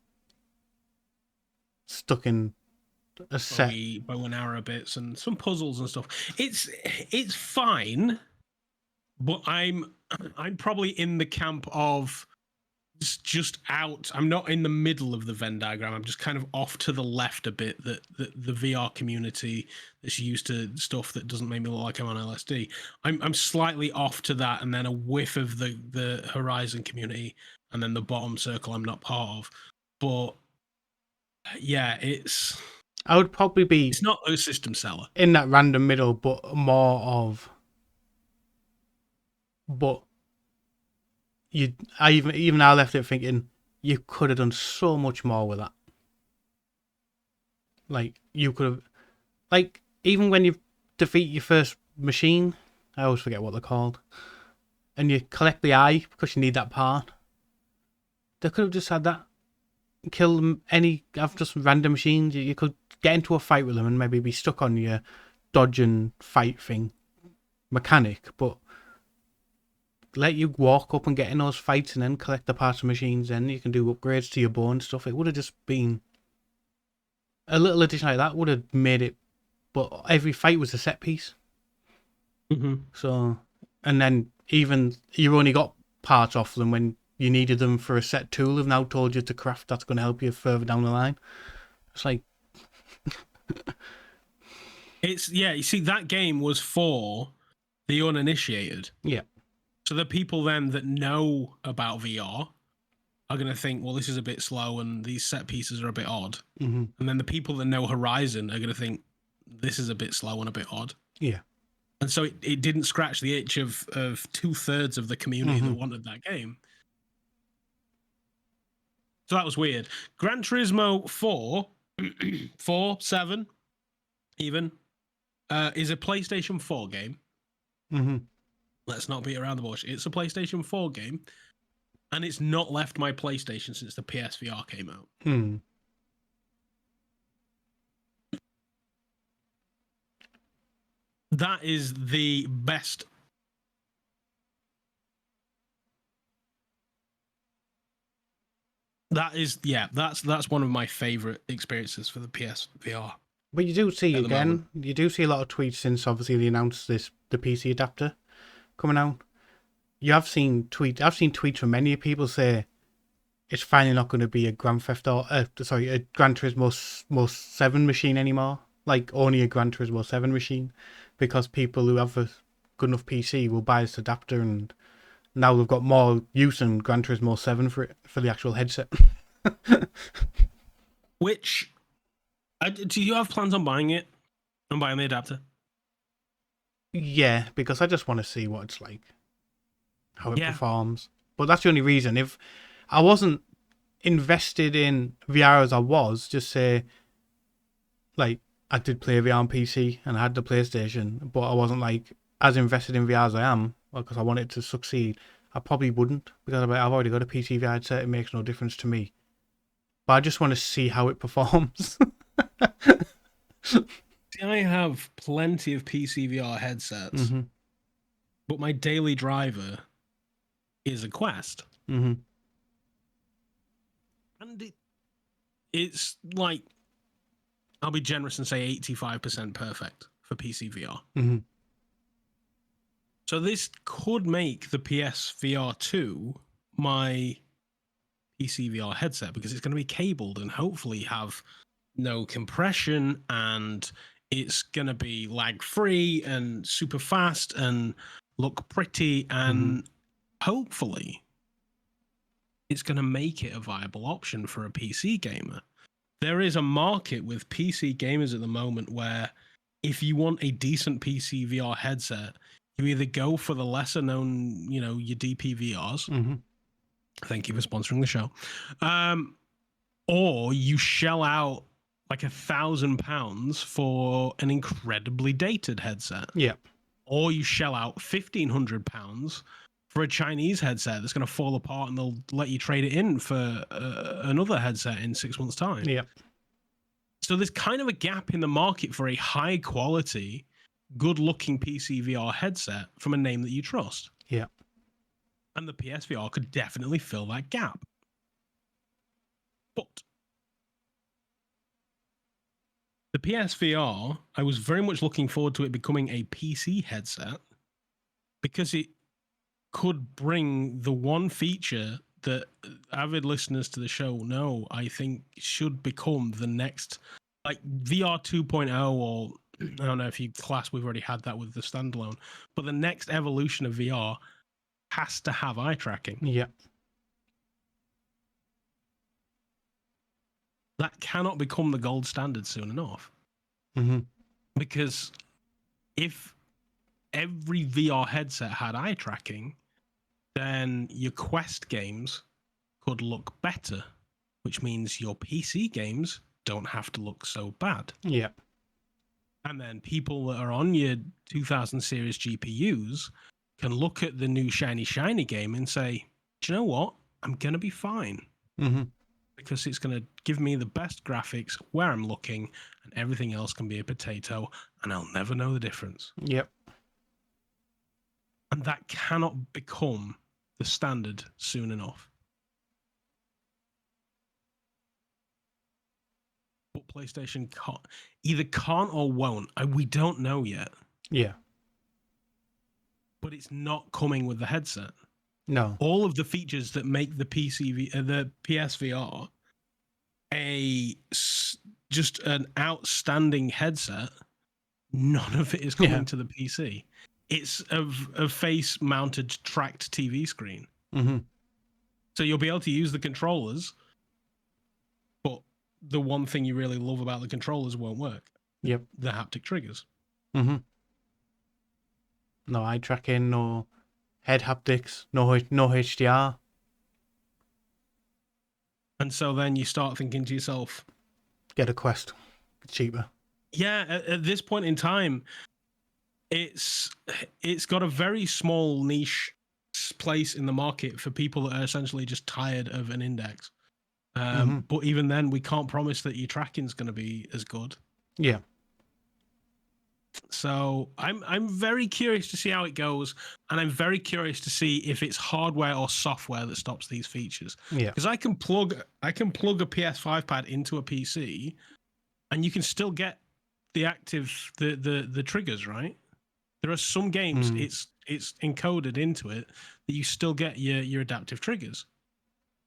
stuck in a set bow and arrow bits and some puzzles and stuff. It's fine, but I'm probably in the camp of just out. I'm not in the middle of the Venn diagram. I'm just kind of off to the left a bit. That the VR community that's used to stuff that doesn't make me look like I'm on LSD. I'm slightly off to that, and then a whiff of the Horizon community, and then the bottom circle I'm not part of. But yeah, I would probably be. It's not a system seller In that random middle, but more of. But I left it thinking you could have done so much more with that. Like you could have, like even when you defeat your first machine, I always forget what they're called, and you collect the eye because you need that part. They could have just had that. Kill them have just random machines. You could get into a fight with them and maybe be stuck on your dodge and fight thing mechanic, but let you walk up and get in those fights and then collect the parts of machines, and you can do upgrades to your bow and stuff. It would have just been a little addition like that would have made it, but every fight was a set piece. So, and then even you only got parts off them when you needed them for a set tool. Have now told you to craft that's going to help you further down the line. It's like you see, that game was for the uninitiated. Yeah. So the people then that know about VR are going to think, well, this is a bit slow and these set pieces are a bit odd. And then the people that know Horizon are going to think this is a bit slow and a bit odd. Yeah. And so it didn't scratch the itch of 2/3 of the community that wanted that game. So that was weird. Gran Turismo 4, 4, 7, even, is a PlayStation 4 game. Let's not beat around the bush. It's a PlayStation 4 game, and it's not left my PlayStation since the PSVR came out. That is the best. That's one of my favorite experiences for the PSVR. But you do see a lot of tweets since obviously they announced the PC adapter coming out. I've seen tweets from many people say it's finally not going to be a Gran Turismo 7 machine anymore. Like only a Gran Turismo 7 machine, because people who have a good enough PC will buy this adapter, and now they've got more use in Gran Turismo 7 for the actual headset. Which, do you have plans on buying it? On buying the adapter? Yeah, because I just want to see what it's like, how it performs. But that's the only reason. If I wasn't invested in VR as I was, just say, like, I did play VR on PC and I had the PlayStation, but I wasn't like as invested in VR as I am because I want it to succeed, I probably wouldn't, because I've already got a PC VR headset. It makes no difference to me. But I just want to see how it performs. I have plenty of PC VR headsets, but my daily driver is a Quest. Mm-hmm. And it's like, I'll be generous and say 85% perfect for PC VR. Mm-hmm. So this could make the PSVR 2 my PC VR headset, because it's going to be cabled and hopefully have no compression, and it's going to be lag free and super fast and look pretty, and hopefully it's going to make it a viable option for a PC gamer. There is a market with PC gamers at the moment where if you want a decent PC VR headset, you either go for the lesser known, your DPVRs. Thank you for sponsoring the show. Or you shell out like £1,000 for an incredibly dated headset. Yeah. Or you shell out £1,500 for a Chinese headset that's going to fall apart, and they'll let you trade it in for another headset in 6 months' time. Yeah. So there's kind of a gap in the market for a high quality, good looking PC VR headset from a name that you trust. Yeah. And the PSVR could definitely fill that gap. But the PSVR, I was very much looking forward to it becoming a PC headset, because it could bring the one feature that avid listeners to the show know I think should become the next, like VR 2.0, or I don't know if you class, we've already had that with the standalone, but the next evolution of VR has to have eye tracking. Yeah. That cannot become the gold standard soon enough. Because if every VR headset had eye tracking, then your Quest games could look better, which means your PC games don't have to look so bad. Yeah. And then people that are on your 2000 series GPUs can look at the new shiny game and say, do you know what? I'm going to be fine. Because it's going to give me the best graphics where I'm looking, and everything else can be a potato, and I'll never know the difference. Yep. And that cannot become the standard soon enough. But PlayStation can't or won't. We don't know yet. Yeah. But it's not coming with the headset. No. All of the features that make the the PSVR just an outstanding headset, none of it is coming to the PC. It's a face-mounted tracked TV screen. So you'll be able to use the controllers, but the one thing you really love about the controllers won't work. Yep. The haptic triggers. no eye tracking, no head haptics, no HDR. And so then you start thinking to yourself, Get a Quest. It's cheaper. yeah, at this point in time, it's got a very small niche place in the market for people that are essentially just tired of an index. But even then, we can't promise that your tracking's going to be as good. Yeah. So I'm very curious to see how it goes, and I'm very curious to see if it's hardware or software that stops these features. Yeah. Because I can plug a PS5 pad into a PC, and you can still get the active the triggers, right? There are some games it's encoded into it that you still get your adaptive triggers.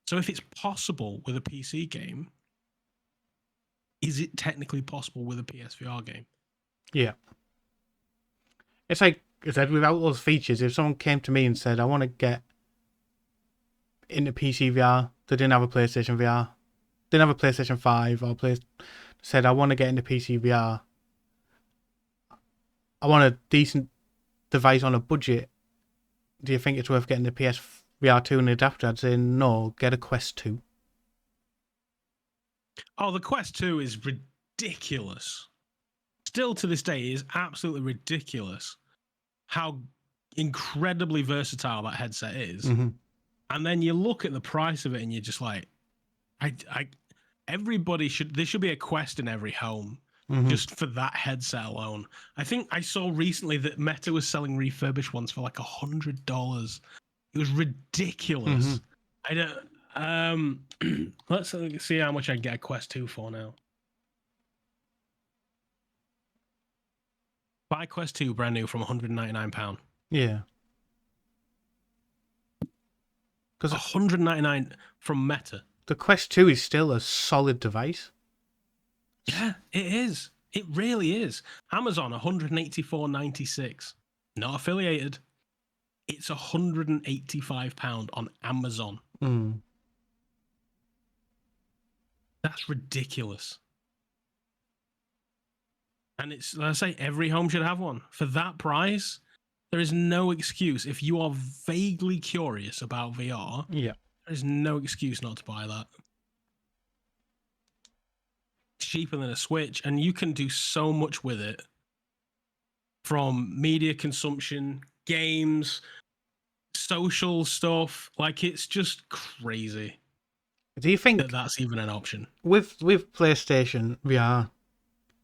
So if it's possible with a PC game, is it technically possible with a PSVR game? Yeah. It's like I said, without those features, if someone came to me and said, I want to get into PC VR, they didn't have a PlayStation VR, didn't have a PlayStation 5, or said, I want to get into PC VR, I want a decent device on a budget, do you think it's worth getting the PSVR 2 and the adapter? I'd say no, get a Quest 2. Oh, the Quest 2 is ridiculous. Still to this day, it is absolutely ridiculous how incredibly versatile that headset is. And then you look at the price of it and you're just like, everybody there should be a Quest in every home just for that headset alone. I think I saw recently that Meta was selling refurbished ones for like $100. It was ridiculous. I don't. Let's see how much I can get a Quest 2 for now. Buy Quest 2 brand new from £199. Yeah. Because $199 from Meta. The Quest 2 is still a solid device. Yeah, it is. It really is. Amazon, $184.96. Not affiliated. It's £185 on Amazon. That's ridiculous. And it's, like I say, every home should have one. For that price, there is no excuse. If you are vaguely curious about VR, Yeah, there is no excuse not to buy that. It's cheaper than a Switch, and you can do so much with it. From media consumption, games, social stuff. Like, it's just crazy. Do you think that's even an option? With PlayStation VR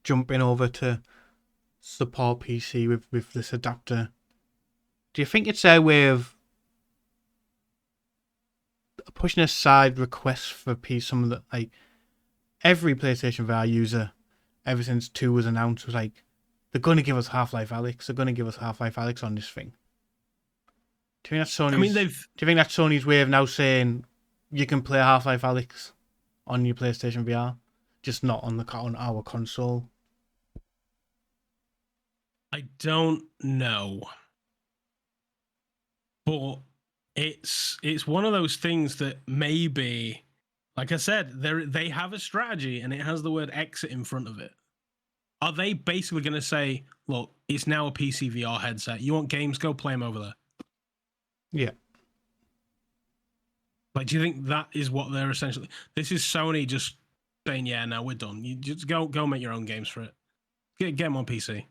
jumping over to support PC with this adapter, do you think it's their way of pushing aside requests for some of the, like, every PlayStation VR user ever since 2 was announced was like, they're going to give us Half-Life Alyx, they're going to give us Half-Life Alyx on this thing. Do you think that's Sony's? Do you think that's Sony's way of now saying you can play Half-Life Alyx on your PlayStation VR, just not on our console? I don't know, but it's one of those things that maybe, like I said, they have a strategy and it has the word exit in front of it. Are they basically going to say, look, it's now a PC VR headset. You want games? Go play them over there. Yeah. Like, do you think that is what they're essentially? This is Sony just saying, yeah, no, we're done. You just go make your own games for it. Get them on PC.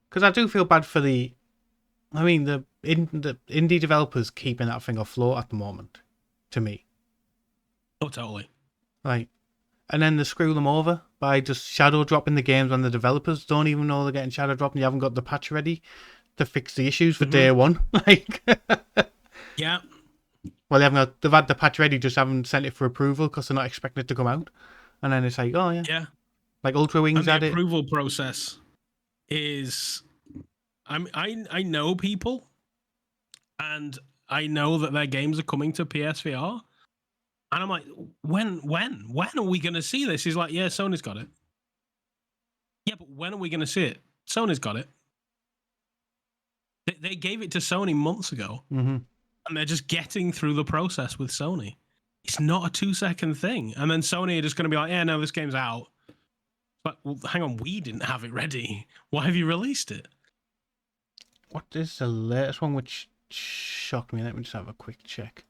Because I do feel bad for the indie developers keeping that thing afloat at the moment, to me. Oh, totally. Like, and then they screw them over by just shadow dropping the games when the developers don't even know they're getting shadow dropped and you haven't got the patch ready to fix the issues for day one. Like, yeah. Well, they've had the patch ready, just haven't sent it for approval because they're not expecting it to come out. And then it's like, oh yeah. Yeah. Like Ultra Wings had it. The approval process is, I know people, and I know that their games are coming to PSVR, and I'm like, when are we going to see this? He's like, yeah, Sony's got it. Yeah, but when are we going to see it? Sony's got it. They gave it to Sony months ago, and they're just getting through the process with Sony. It's not a 2-second thing, and then Sony are just going to be like, yeah, no, this game's out. But well, hang on, we didn't have it ready. Why have you released it? what is the latest one which shocked me? Let me just have a quick check.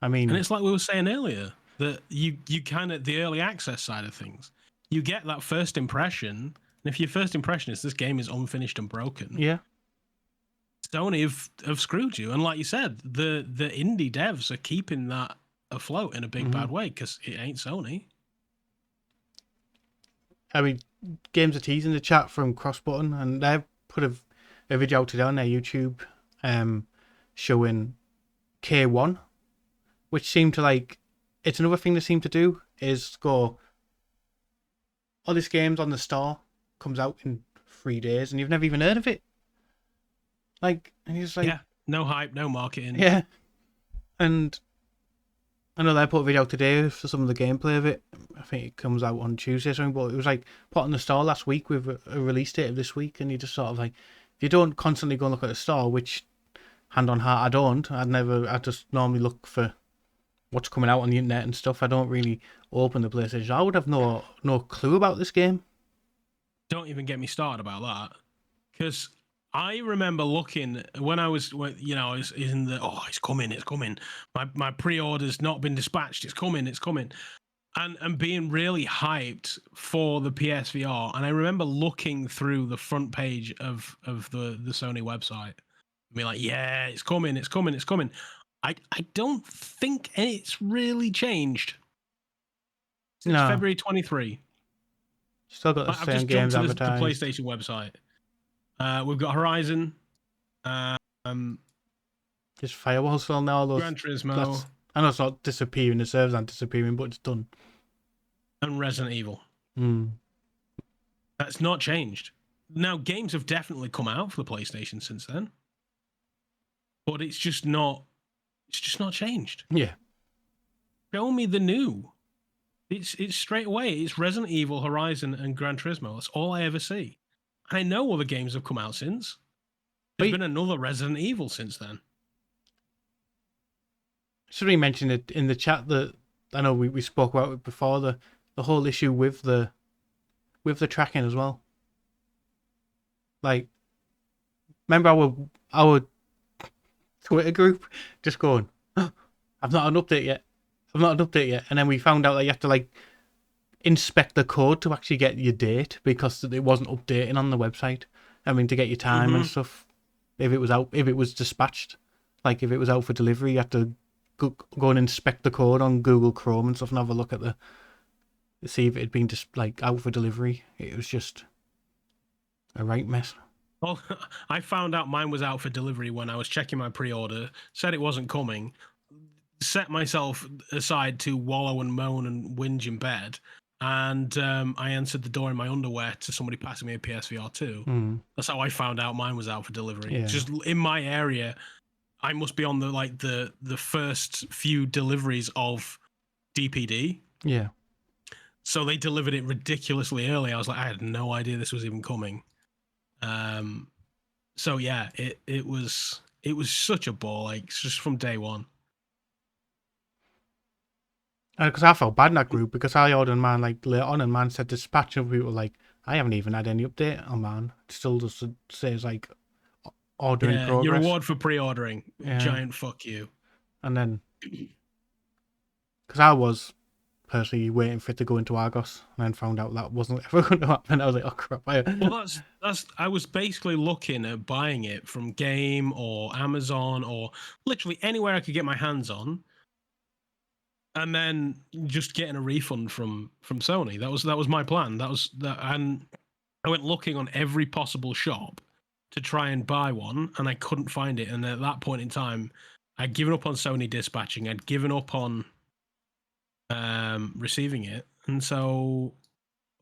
I mean, And it's like we were saying earlier, that you kind of, the early access side of things, you get that first impression, and if your first impression is this game is unfinished and broken, yeah. Sony have screwed you. And like you said, the indie devs are keeping that afloat in a big bad way because it ain't Sony. I mean, Games are teasing the chat from Crossbutton, and they've put a video out today on their YouTube showing K1, which seemed to like, it's another thing they seem to do is go, oh, this game's on the store, comes out in 3 days, and you've never even heard of it. Like, and you're just like, Yeah, no hype, no marketing. yeah. And I know they put a video out today for some of the gameplay of it. I think it comes out on Tuesday or something, but it was like put on the store last week with a release date of this week, and you just sort of like, if you don't constantly go and look at the store, which, hand on heart, I don't. I just normally look for what's coming out on the internet and stuff. I don't really open the PlayStation. I would have no clue about this game. Don't even get me started about that, because I remember looking when I was, you know, I was in the, oh, it's coming. My pre-order's not been dispatched. It's coming. And being really hyped for the PSVR. And I remember looking through the front page of the Sony website and be like, yeah, it's coming. I don't think it's really changed since No. February 23. Still got the I've same just jumped games to the advertised. PlayStation website. We've got Horizon, Just firewall still now. Those, Gran Turismo, I know it's not disappearing. The servers aren't disappearing, but it's done. and Resident Evil. That's not changed. Now, games have definitely come out for the PlayStation since then, but it's just not changed. Yeah. Show me the new. It's straight away. It's Resident Evil, Horizon, and Gran Turismo. That's all I ever see. And I know other games have come out since. There's been another Resident Evil since then. Somebody mentioned it in the chat that I know we spoke about it before, the whole issue with the tracking as well. Like, remember our Twitter group just going, oh, I've not had an update yet. And then we found out that you have to like inspect the code to actually get your date because it wasn't updating on the website. I mean, to get your time and stuff. If it was dispatched, like if it was out for delivery, you had to go and inspect the code on Google Chrome and stuff and have a look at see if it had been just like out for delivery. It was just a right mess. Well, I found out mine was out for delivery when I was checking my pre-order, said it wasn't coming, set myself aside to wallow and moan and whinge in bed, and I answered the door in my underwear to somebody passing me a PSVR 2. That's how I found out mine was out for delivery. Yeah. Just in my area, I must be on the first few deliveries of DPD. Yeah. So they delivered it ridiculously early. I was like, I had no idea this was even coming. So yeah, it was such a ball, like just from day one. Because I felt bad in that group because I ordered mine like later on and man said dispatch and people were like, I haven't even had any update on mine. It still just says like order in progress. Your reward for pre-ordering. Yeah. Giant fuck you. And then, because I was personally waiting for it to go into Argos and then found out that wasn't ever going to happen. I was like, oh crap. Well, that's I was basically looking at buying it from Game or Amazon or literally anywhere I could get my hands on, and then just getting a refund from Sony. That was my plan. And I went looking on every possible shop to try and buy one, and I couldn't find it. And at that point in time, I'd given up on Sony dispatching. I'd given up on receiving it, and so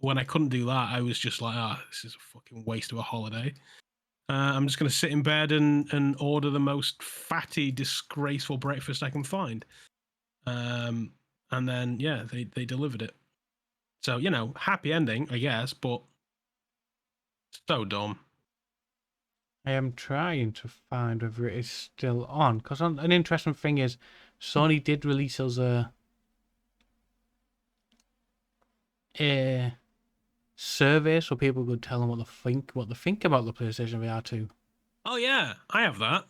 when I couldn't do that, I was just like, this is a fucking waste of a holiday. I'm just going to sit in bed and order the most fatty, disgraceful breakfast I can find. And then, yeah, they delivered it. So, you know, happy ending, I guess, but so dumb. I am trying to find whether it is still on. Because an interesting thing is, Sony did release us a survey so people could tell them what they think about the PlayStation VR 2. Oh yeah, I have that.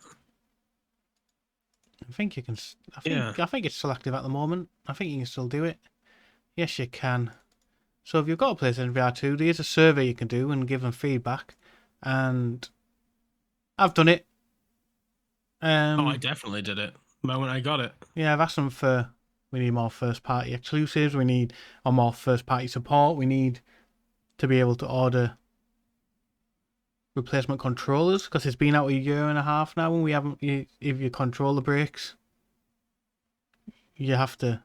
I think you can. Yeah. I think it's still active at the moment. I think you can still do it. Yes, you can. So if you've got a PlayStation VR 2, there's a survey you can do and give them feedback. And I've done it. I definitely did it the moment I got it. Yeah, I've asked them for. We need more first party exclusives. We need more first party support. We need to be able to order replacement controllers because it's been out a year and a half now and we haven't. If your controller breaks, you have to.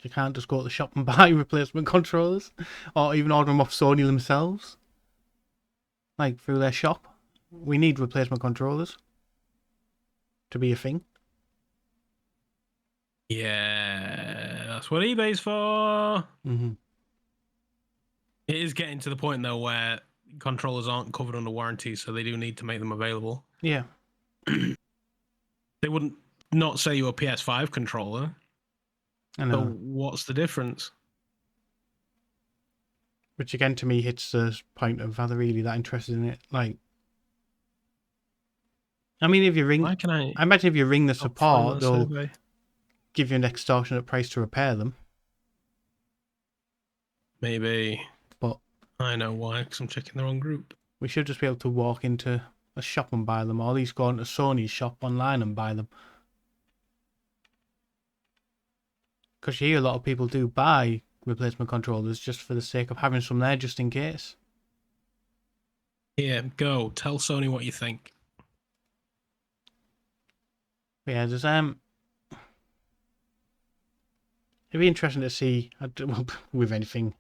You can't just go to the shop and buy replacement controllers, or even order them off Sony themselves, like through their shop. We need replacement controllers to be a thing. Yeah, that's what eBay's for. Mm-hmm. It is getting to the point though where controllers aren't covered under warranty, so they do need to make them available. Yeah. They wouldn't not say you a PS5 controller. I know. So what's the difference? Which again to me hits the point of are they really that interested in it? Like, I mean, if you ring, I imagine if you ring the support, they'll give you an extortionate price to repair them. Maybe. But I know why, because I'm checking the wrong group. We should just be able to walk into a shop and buy them, or at least go into Sony's shop online and buy them. Because you hear a lot of people do buy replacement controllers just for the sake of having some there just in case. Yeah, go. Tell Sony what you think. But yeah, there's it'd be interesting to see with anything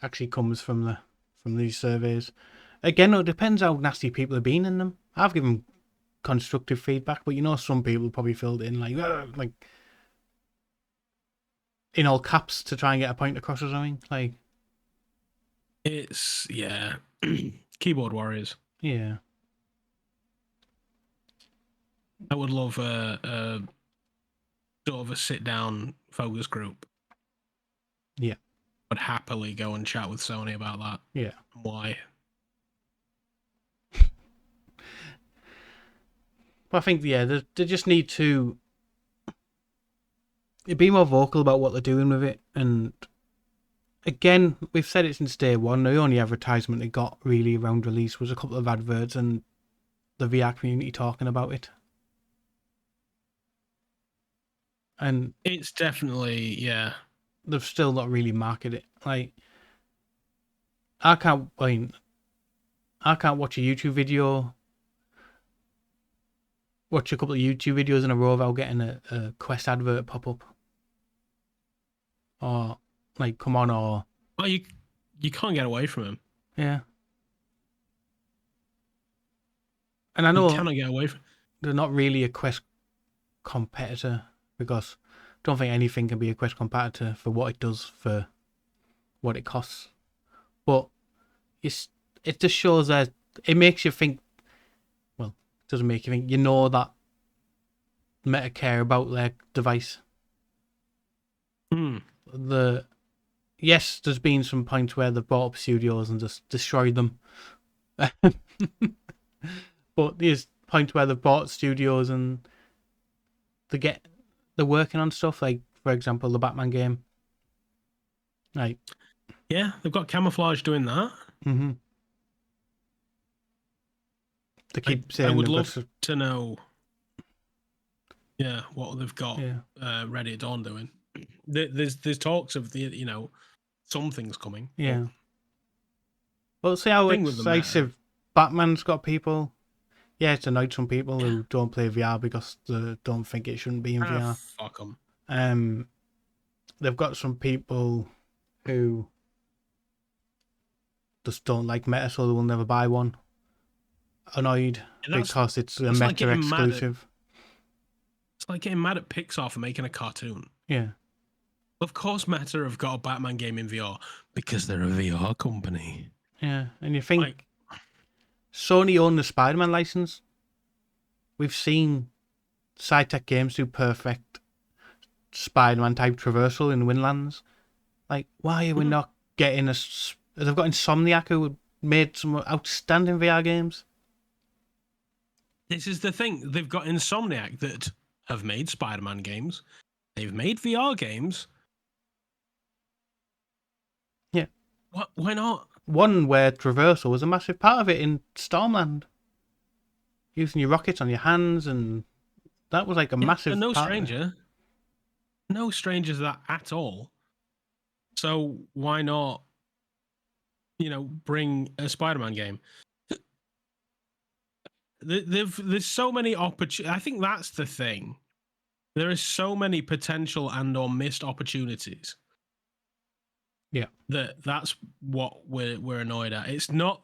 actually comes from these surveys. Again, it depends how nasty people have been in them. I've given constructive feedback, but some people probably filled in like in all caps to try and get a point across or something. Like, it's keyboard warriors. Yeah. I would love a sort of a sit down focus group. Yeah. Would happily go and chat with Sony about that. Yeah. Why? But I think they just need to be more vocal about what they're doing with it. And again, we've said it since day one. The only advertisement they got really around release was a couple of adverts and the VR community talking about it. And it's definitely, yeah. They've still not really marketed it. Like, I can't watch a YouTube video, watch a couple of YouTube videos in a row without getting a Quest advert pop up. Or, like, come on, or... Well, you can't get away from him. Yeah. And I know... You cannot get away from... They're not really a Quest competitor, because I don't think anything can be a Quest competitor for what it does for what it costs. But it just shows that it makes you think. Well, it doesn't make you think. You know that Meta care about their device. Yes, there's been some points where they've bought up studios and just destroyed them. But there's points where they've bought studios and they're working on stuff, like, for example, the Batman game. Like, yeah, they've got Camouflage doing that. Mm-hmm. They keep saying I would love to know, what they've got Ready at Dawn doing. There's talks of something's coming. Yeah. Well, see how excessive Batman's got people. Yeah, it's annoyed some people who don't play VR because they don't think it shouldn't be in VR. Fuck them. They've got some people who just don't like Meta, so they will never buy one. Annoyed because it's a Meta exclusive. It's like getting mad at Pixar for making a cartoon. Yeah. Of course, Meta have got a Batman game in VR because they're a VR company. Yeah, and you think Sony own the Spider-Man license? We've seen SciTech Games do perfect Spider-Man type traversal in Windlands. Like, why are we not getting a... They've got Insomniac who made some outstanding VR games. This is the thing. They've got Insomniac that have made Spider-Man games. They've made VR games. Yeah. Why not? One where traversal was a massive part of it in Stormland. Using your rockets on your hands, and that was like a massive no part stranger. No stranger to that at all. So why not, bring a Spider-Man game? There's so many opportunities. I think that's the thing. There is so many potential and or missed opportunities. Yeah. That's what we're annoyed at. It's not.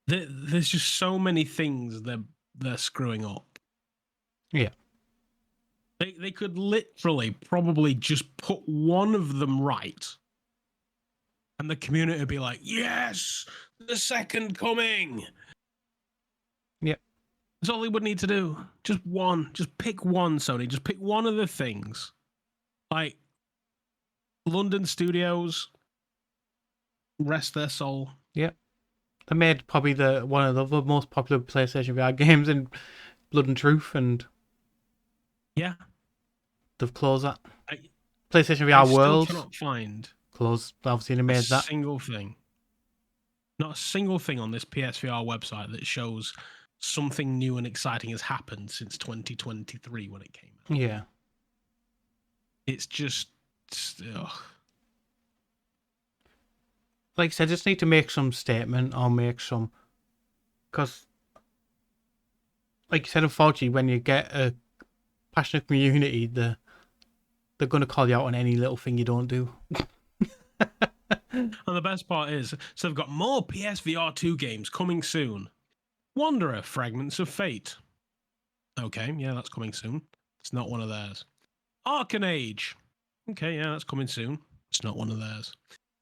There's just so many things they're screwing up. Yeah. They could literally probably just put one of them right, and the community would be like, "Yes, the second coming." Yeah. That's all they would need to do. Just one. Just pick one, Sony. Just pick one of the things. Like London Studios, rest their soul. Yeah. They made probably one of the most popular PlayStation VR games in Blood and Truth, and yeah, they've closed that. PlayStation VR World. Still cannot find closed. Obviously, they made that. Single thing. Not a single thing on this PSVR website that shows something new and exciting has happened since 2023 when it came out. Yeah. It's just, like I said, just need to make some statement or make some, because, like you said, unfortunately, when you get a passionate community, they're going to call you out on any little thing you don't do. And the best part is, so they've got more PSVR 2 games coming soon. Wanderer, Fragments of Fate. Okay, yeah, that's coming soon. It's not one of theirs. Arcanage. Okay, yeah, that's coming soon. It's not one of theirs.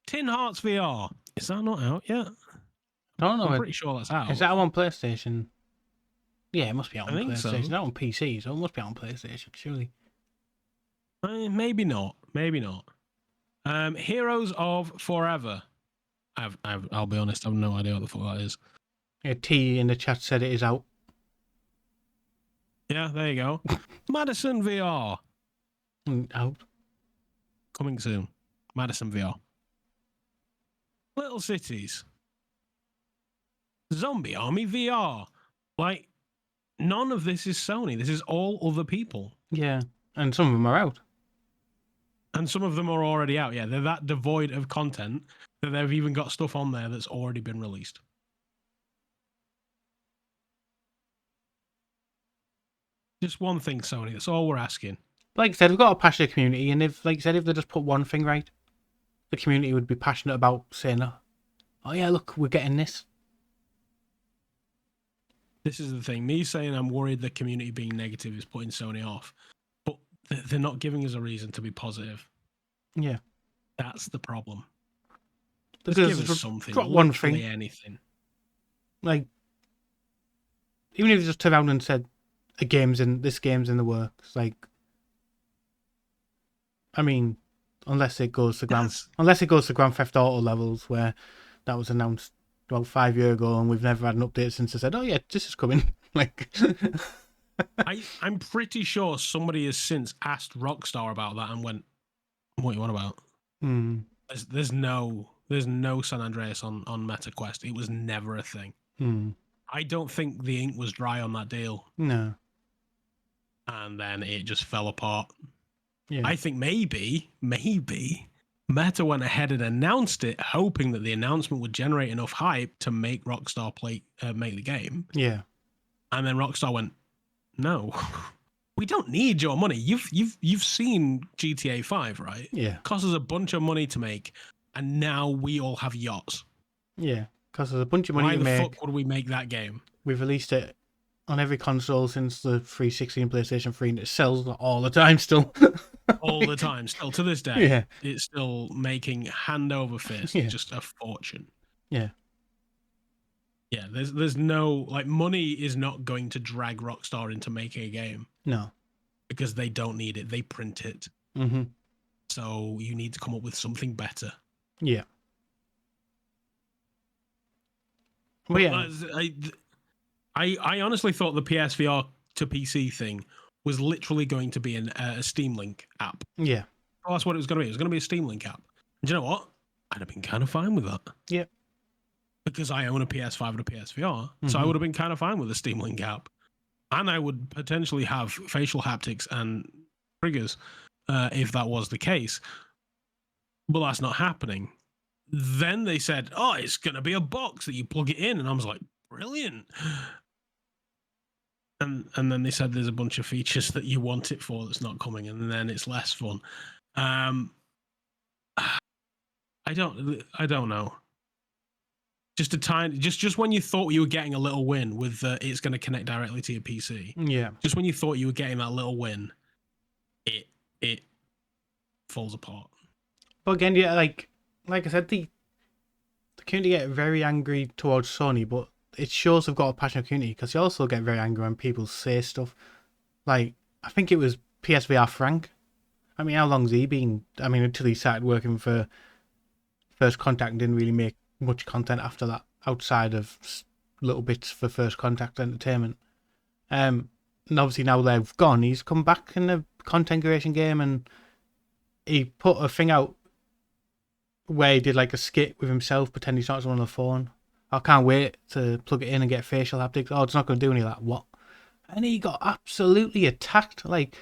Tin Hearts VR. Is that not out yet? I don't know. I'm pretty sure that's out. Is that on PlayStation? Yeah, it must be out on PlayStation. So. It's not on PC, so it must be out on PlayStation, surely. Maybe not. Maybe not. Heroes of Forever. I'll be honest, I have no idea what the fuck that is. Yeah, T in the chat said it is out. Yeah, there you go. Madison VR. Out. Coming soon. Madison VR. Little Cities. Zombie Army VR. Like, none of this is Sony. This is all other people. Yeah, and some of them are out. And some of them are already out. Yeah, they're that devoid of content that they've even got stuff on there that's already been released. Just one thing, Sony. That's all we're asking. Like I said, we've got a passionate community, and if, like I said, if they just put one thing right, the community would be passionate about saying, "Oh yeah, look, we're getting this." This is the thing. Me saying I'm worried the community being negative is putting Sony off, but they're not giving us a reason to be positive. Yeah, that's the problem. Just give us something. Got one thing. Anything. Like, even if they just turned around and said, this game's in the works. Like, I mean, unless it goes to Grand Theft Auto levels, where that was announced about 5 years ago, and we've never had an update since they said, "Oh yeah, this is coming." Like, I'm pretty sure somebody has since asked Rockstar about that and went, "What you want about?" There's no San Andreas on MetaQuest. It was never a thing. I don't think the ink was dry on that deal. No. And then it just fell apart. Yeah. I think maybe Meta went ahead and announced it, hoping that the announcement would generate enough hype to make Rockstar make the game. Yeah. And then Rockstar went, "No, we don't need your money. You've seen GTA 5, right? Yeah. It costs us a bunch of money to make, and now we all have yachts. Yeah, because there's a bunch of money to make. Why the fuck would we make that game? We've released it on every console since the 360 and PlayStation 3, and it sells all the time still." All the time, still to this day. Yeah. It's still making hand over fist, just a fortune. Yeah. Yeah, there's no, like, money is not going to drag Rockstar into making a game. No. Because they don't need it. They print it. Mm-hmm. So you need to come up with something better. Yeah. Well, yeah. I honestly thought the PSVR to PC thing was literally going to be a Steam Link app. Yeah. Well, that's what it was going to be. It was going to be a Steam Link app. And do you know what? I'd have been kind of fine with that. Yeah. Because I own a PS5 and a PSVR, so I would have been kind of fine with a Steam Link app. And I would potentially have facial haptics and triggers if that was the case. But that's not happening. Then they said, oh, it's going to be a box that you plug it in. And I was like, brilliant. And then they said there's a bunch of features that you want it for that's not coming, and then it's less fun. I don't know. Just when you thought you were getting a little win with it's going to connect directly to your PC. Yeah. Just when you thought you were getting that little win, it falls apart. But again, yeah, like I said, the community get very angry towards Sony, but it shows they've got a passionate community, because they also get very angry when people say stuff. Like, I think it was PSVR Frank. I mean, how long's he been? I mean, until he started working for First Contact and didn't really make much content after that, outside of little bits for First Contact Entertainment. And obviously now they've gone, he's come back in the content creation game, and he put a thing out where he did like a skit with himself, pretending he's talking to someone on the phone. I can't wait to plug it in and get facial haptics. Oh, it's not going to do any of that. What? And he got absolutely attacked. Like,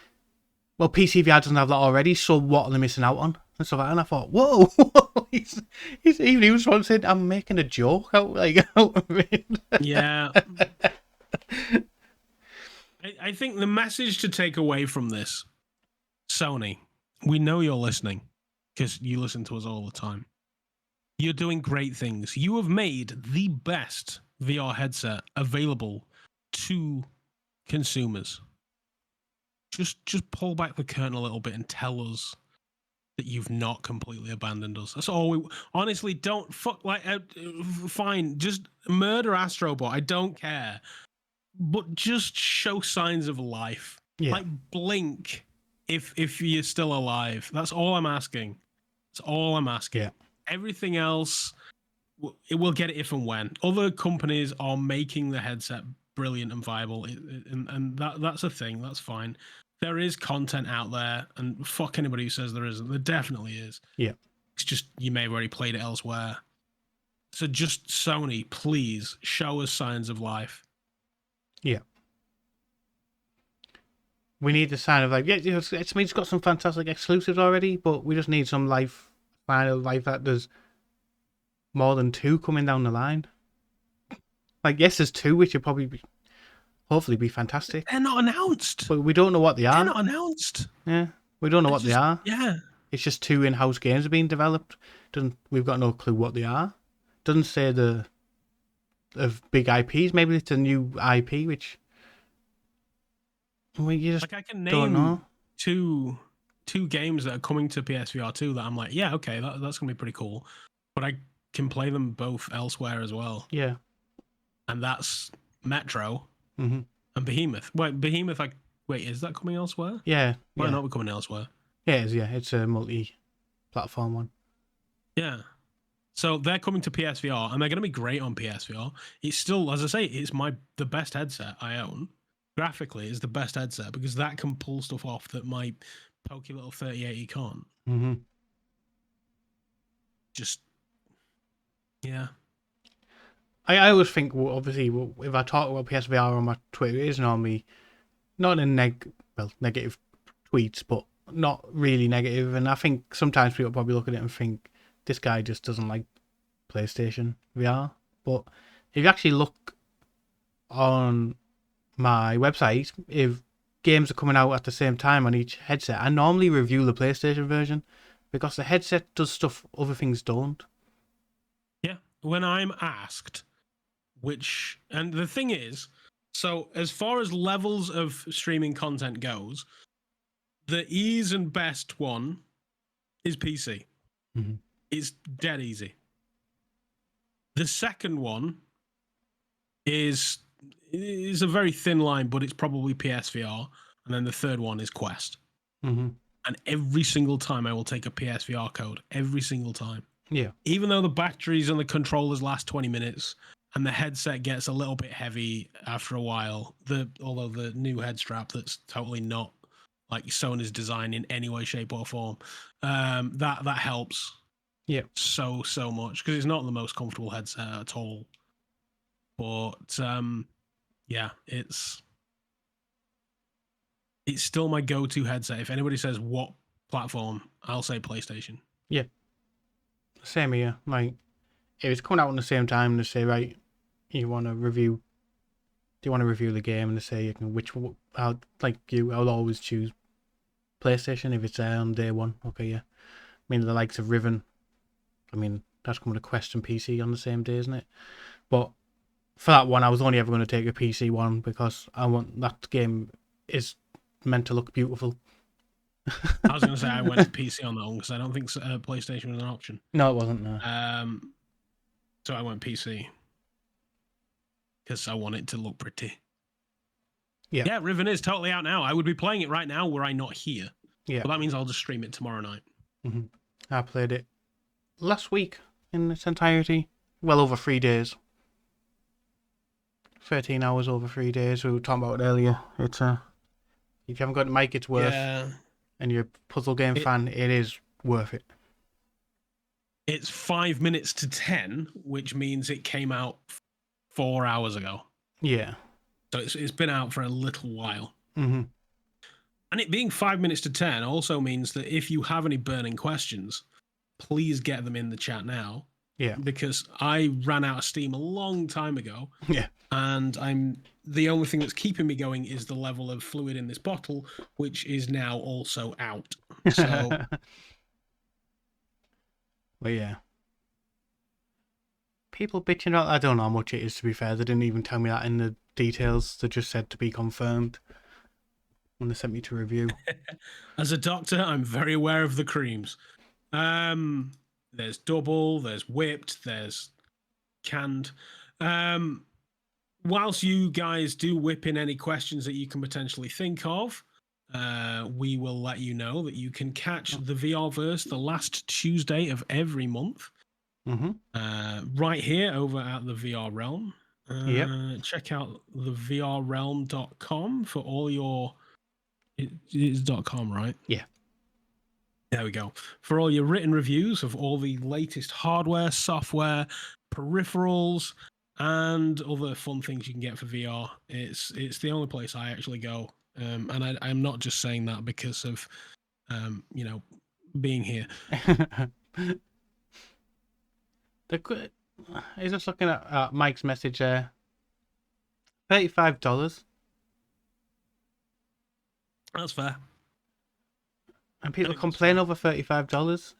well, PCVR doesn't have that already, so what are they missing out on? And stuff like that. And I thought, whoa, he was once saying, I'm making a joke out of it. Yeah. I think the message to take away from this, Sony, we know you're listening, because you listen to us all the time. You're doing great things. You have made the best VR headset available to consumers. Just pull back the curtain a little bit and tell us that you've not completely abandoned us. That's all we honestly don't fine. Just murder Astro Bot. I don't care. But just show signs of life. Yeah. Like, blink if you're still alive. That's all I'm asking. That's all I'm asking. Yeah. Everything else, it will get it if and when. Other companies are making the headset brilliant and viable, and that's a thing. That's fine. There is content out there, and fuck anybody who says there isn't. There definitely is. Yeah. It's just you may have already played it elsewhere. So just Sony, please show us signs of life. Yeah. We need a sign of like, yeah, it's got some fantastic exclusives already, but we just need some life, final life that there's more than 2 coming down the line. Like, yes, there's 2, which will probably hopefully be fantastic. They're not announced. But we don't know what they are. They're not announced. Yeah, we don't know what they are. Yeah. It's just 2 in-house games are being developed. We've got no clue what they are. Doesn't say of big IPs. Maybe it's a new IP, which you just I can don't know. two games that are coming to PSVR 2 that I'm like, yeah, okay, that's gonna be pretty cool. But I can play them both elsewhere as well. Yeah. And that's Metro Mm-hmm. and Behemoth. Behemoth, is that coming elsewhere? Yeah. Why not be coming elsewhere? Yeah, it's a multi-platform one. Yeah. So they're coming to PSVR, and they're going to be great on PSVR. It's still, as I say, it's the best headset I own. Graphically, it's the best headset because that can pull stuff off that my pokey little 3080 can't. Mm-hmm. Just, yeah. I always think, obviously, if I talk about PSVR on my Twitter, it is normally not in negative tweets, but not really negative. And I think sometimes people probably look at it and think, this guy just doesn't like PlayStation VR. But if you actually look on my website, if games are coming out at the same time on each headset, I normally review the PlayStation version because the headset does stuff other things don't. Yeah. When I'm asked and the thing is, so as far as levels of streaming content goes, the ease and best one is PC. Mm-hmm. It's dead easy. The second one is a very thin line, but it's probably PSVR. And then the third one is Quest. Mm-hmm. And every single time I will take a PSVR code. Every single time. Yeah. Even though the batteries and the controllers last 20 minutes, and the headset gets a little bit heavy after a while. Although the new head strap that's totally not like Sony's design in any way, shape, or form, that helps. Yeah. So much, because it's not the most comfortable headset at all. But yeah, it's still my go-to headset. If anybody says what platform, I'll say PlayStation. Yeah. Same here. Like, if it's coming out at the same time, they say, right, you want to review? Do you want to review the game? And they say, I'll always choose PlayStation if it's there on day one. Okay, yeah. I mean, the likes of Riven. I mean, that's coming to Quest and PC on the same day, isn't it? But for that one, I was only ever going to take a PC one because I want that game is meant to look beautiful. I was going to say I went to PC on that one because I don't think PlayStation was an option. No, it wasn't. No. So I went PC because I want it to look pretty. Yeah, Riven is totally out now. I would be playing it right now were I not here. Yeah. But that means I'll just stream it tomorrow night. Mm-hmm. I played it last week in its entirety. Well over 3 days. 13 hours over 3 days. We were talking about it earlier. It's if you haven't got the mic, it's worth. Yeah. And you're a puzzle game fan, it is worth it. It's 5 minutes to 10, which means it came out 4 hours ago. Yeah. So it's been out for a little while. Mm-hmm. And it being 5 minutes to 10 also means that if you have any burning questions, please get them in the chat now. Yeah. Because I ran out of steam a long time ago. Yeah. And the only thing that's keeping me going is the level of fluid in this bottle, which is now also out. So but yeah. People bitching out, I don't know how much it is, to be fair. They didn't even tell me that in the details. They just said to be confirmed when they sent me to review. As a doctor, I'm very aware of the creams. There's double, there's whipped, there's canned. Whilst you guys do whip in any questions that you can potentially think of, we will let you know that you can catch the VRverse the last Tuesday of every month. Mm-hmm. Right here over at the VR Realm. Yep. Check out the VRrealm.com for all your... It is .com, right? Yeah. There we go. For all your written reviews of all the latest hardware, software, peripherals, and other fun things you can get for VR. It's the only place I actually go. And I'm not just saying that because of, being here. He's just looking at Mike's message there. $35. That's fair. And people complain over $35.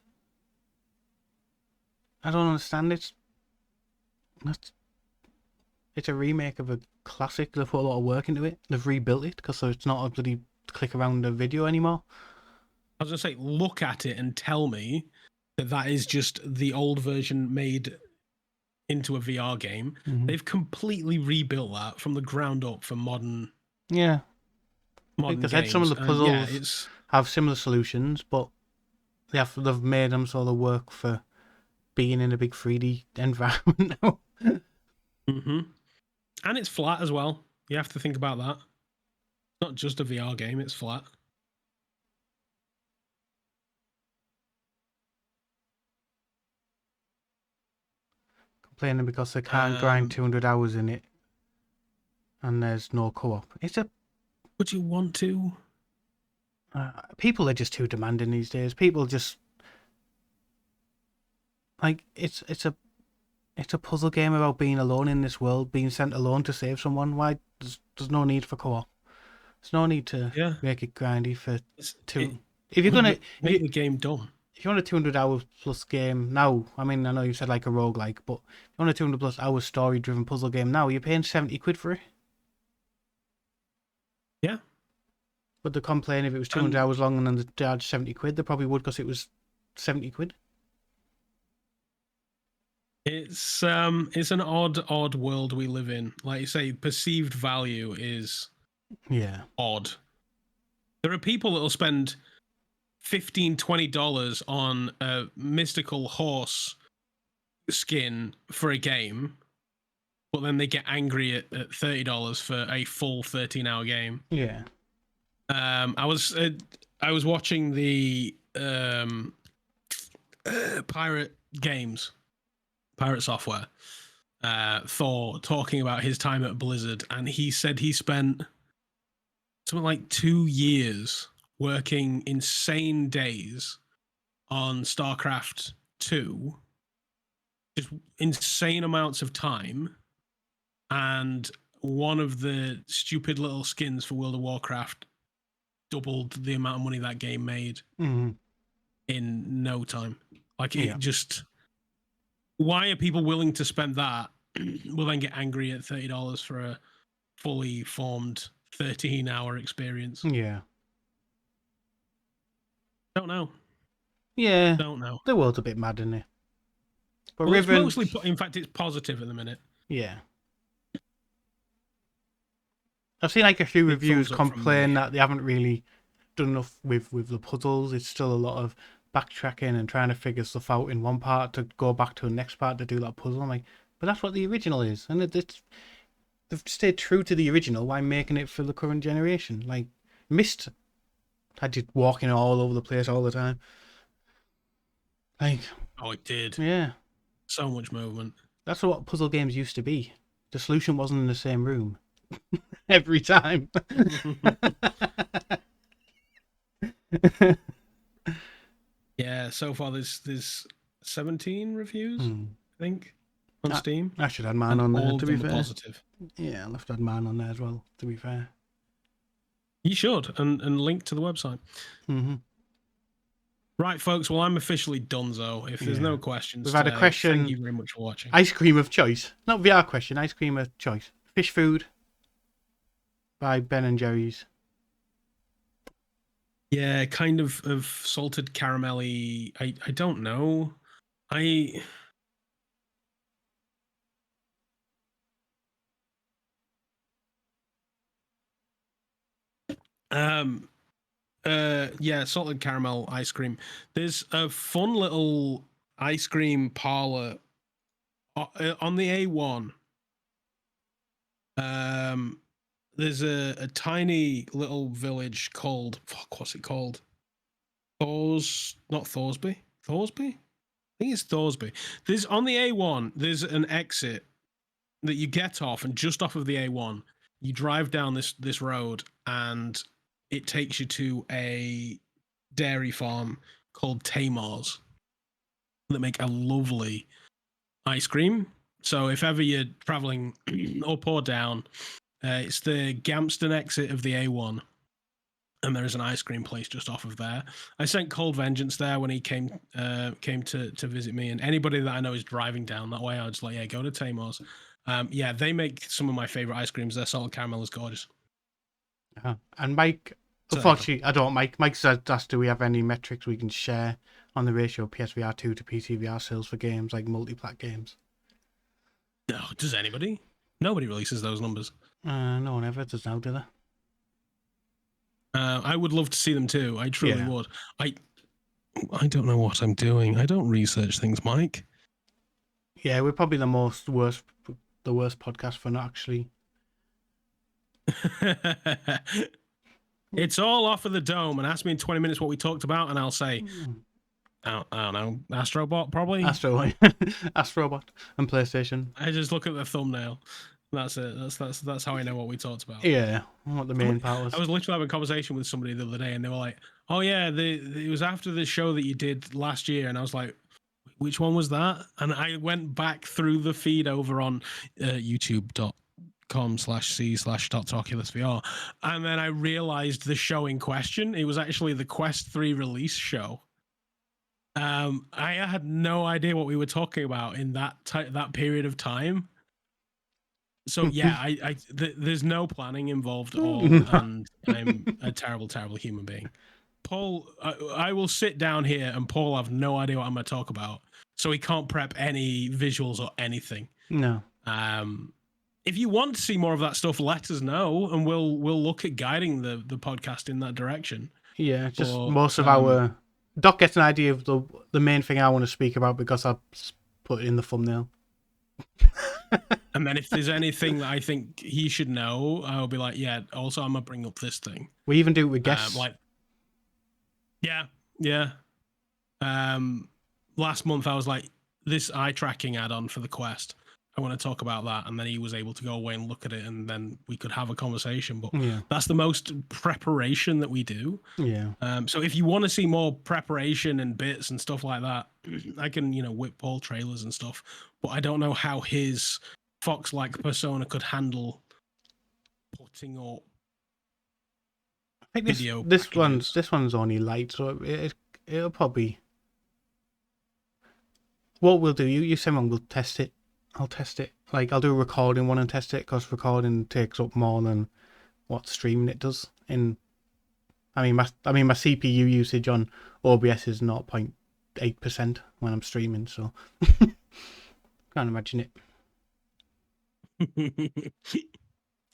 I don't understand it. It's a remake of a classic. They've put a lot of work into it. They've rebuilt it because it's not a bloody click around a video anymore. I was going to say, look at it and tell me that is just the old version made into a VR game. Mm-hmm. They've completely rebuilt that from the ground up for modern. Yeah. Modern They've games. had some of the puzzles have similar solutions, but they've made them so they work for being in a big 3D environment now. Mm-hmm. And it's flat as well. You have to think about that. It's not just a VR game, it's flat. Complaining because they can't grind 200 hours in it and there's no co-op. Would you want to? People are just too demanding these days. People just like it's a puzzle game about being alone in this world, being sent alone to save someone. Why? There's no need for co-op. There's no need to make it grindy for two. If you're gonna make the game dumb. If you want a 200 hours plus game now, I mean, I know you said like a roguelike, but if you want a 200 plus hours story driven puzzle game now, you're paying 70 quid for it. Yeah. Would they complain if it was 200 hours long and then they charged 70 quid? They probably would because it was 70 quid. It's an odd world we live in. Like you say, perceived value is odd. There are people that will spend $15-$20 on a mystical horse skin for a game, but then they get angry at $30 for a full 13-hour game. Yeah. I was watching the Pirate Software, Thor, talking about his time at Blizzard, and he said he spent something like 2 years working insane days on StarCraft 2, just insane amounts of time, and one of the stupid little skins for World of Warcraft doubled the amount of money that game made in no time. Like, it just... Why are people willing to spend that, will then get angry at $30 for a fully formed 13-hour experience? Yeah. Don't know. Yeah. Don't know. The world's a bit mad, isn't it? But Well, Riven... it's mostly, in fact, it's positive at the minute. Yeah. I've seen like a few reviews complain that they haven't really done enough with the puzzles. It's still a lot of backtracking and trying to figure stuff out in one part to go back to the next part to do that puzzle. I'm like, but that's what the original is, and they've stayed true to the original while making it for the current generation. Like Myst had you walking all over the place all the time. Like, oh, it did. Yeah, so much movement. That's what puzzle games used to be. The solution wasn't in the same room every time. Yeah, so far there's 17 reviews, I think, on Steam. I should add mine on there, to be fair. Positive. Yeah, I'll have to add mine on there as well, to be fair. You should, and link to the website. Right, folks, well, I'm officially donezo. If there's no questions We've had a question. Thank you very much for watching. Ice cream of choice. Not VR question, ice cream of choice. Fish food by Ben and Jerry's. Yeah, kind of salted caramelly. I don't know. Yeah, salted caramel ice cream. There's a fun little ice cream parlor on the A1. There's a tiny little village called, what's it called? Not Thorsby? Thorsby? I think it's Thorsby. There's on the A1, there's an exit that you get off, and just off of the A1, you drive down this road, and it takes you to a dairy farm called Tamar's that make a lovely ice cream. So if ever you're traveling up or down, it's the Gamston exit of the A1, and there is an ice cream place just off of there. I sent Cold Vengeance there when he came to visit me, and anybody that I know is driving down that way, I was like, yeah, go to Tamar's. Yeah, they make some of my favorite ice creams. Their salted caramel is gorgeous. And Mike, unfortunately, I don't. Mike said, do we have any metrics we can share on the ratio of PSVR 2 to PCVR sales for games like multi-plat games? No, does anybody? Nobody releases those numbers. No one ever does now, do they? I would love to see them too. I truly would. I don't know what I'm doing. I don't research things, Mike. Yeah, we're probably the worst podcast for not actually. It's all off of the dome, and ask me in 20 minutes what we talked about, and I'll say, I don't know, Astro Bot probably. Astro Bot and PlayStation. I just look at the thumbnail. That's it. That's how I know what we talked about. Yeah, what the main part was. I was literally having a conversation with somebody the other day, and they were like, "Oh yeah, it was after the show that you did last year," and I was like, "Which one was that?" And I went back through the feed over on youtube.com/c/.oculusvr, and then I realized the show in question. It was actually the Quest 3 release show. I had no idea what we were talking about in that period of time. So yeah, there's no planning involved at all, and I'm a terrible, terrible human being. Paul, I will sit down here, and Paul will have no idea what I'm going to talk about, so he can't prep any visuals or anything. No. If you want to see more of that stuff, let us know, and we'll look at guiding the podcast in that direction. Yeah, just most of our... Doc gets an idea of the main thing I want to speak about because I put it in the thumbnail. And then if there's anything that I think he should know, I'll be like, yeah, also I'm gonna bring up this thing. We even do it with guests. Yeah. Last month I was like, this eye tracking add-on for the Quest, I want to talk about that. And then he was able to go away and look at it, and then we could have a conversation. But that's the most preparation that we do. Yeah. So if you want to see more preparation and bits and stuff like that, I can, whip Paul trailers and stuff. But I don't know how his Fox-like persona could handle putting up I think video. This one's only light, so it'll probably. What we'll do, you send one, we'll test it. I'll test it. Like, I'll do a recording one and test it, because recording takes up more than what streaming it does. My CPU usage on OBS is 0.8% when I'm streaming, so can't imagine it.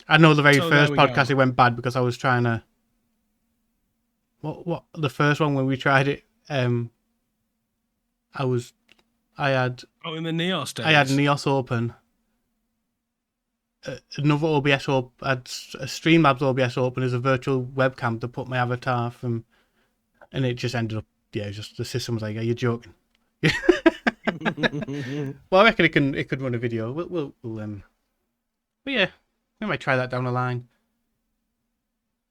I know the very first podcast it went bad because I was trying to. What the first one when we tried it, I had in the Neos days. I had Neos open. Another OBS I had a Streamlabs OBS open as a virtual webcam to put my avatar from, and it just ended up. Yeah, just the system was like, "Are you joking?" Well, I reckon it could run a video. We'll but yeah, we might try that down the line.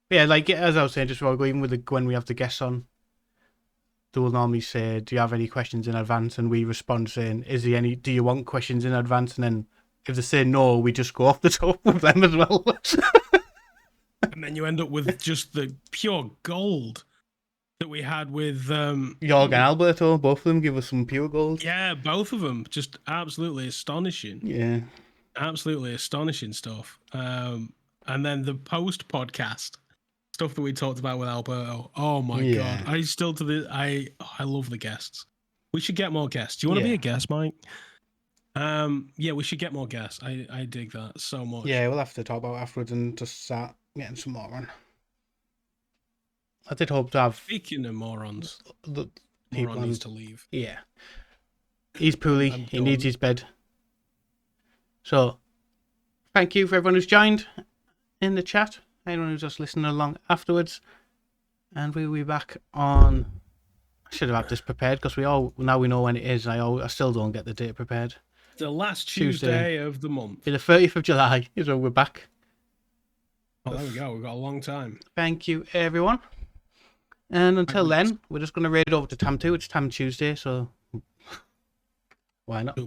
But yeah, like as I was saying, just while going with when we have the guests on, they will normally say, "Do you have any questions in advance?" And we respond saying, do you want questions in advance?" And then if they say no, we just go off the top with them as well. And then you end up with just the pure gold that we had with Jorg and Alberto. Both of them give us some pure gold. Yeah, both of them. Just absolutely astonishing. Yeah. Absolutely astonishing stuff. And then the post-podcast stuff that we talked about with Alberto. Oh my God. I love the guests. We should get more guests. Do you want to be a guest, Mike? Yeah, we should get more guests. I dig that so much. Yeah, we'll have to talk about it afterwards and just start getting some more on. I did hope to have. Speaking of morons, the moron needs to leave. Yeah. He's poorly. He needs his bed. So, thank you for everyone who's joined in the chat. Anyone who's just listening along afterwards. And we'll be back on. I should have had this prepared because now we know when it is. I still don't get the date prepared. The last Tuesday of the month. The 30th of July is when we're back. Oh, there we go. We've got a long time. Thank you, everyone. And until then, we're just going to raid it over to Tam 2. It's Tam Tuesday, so why not?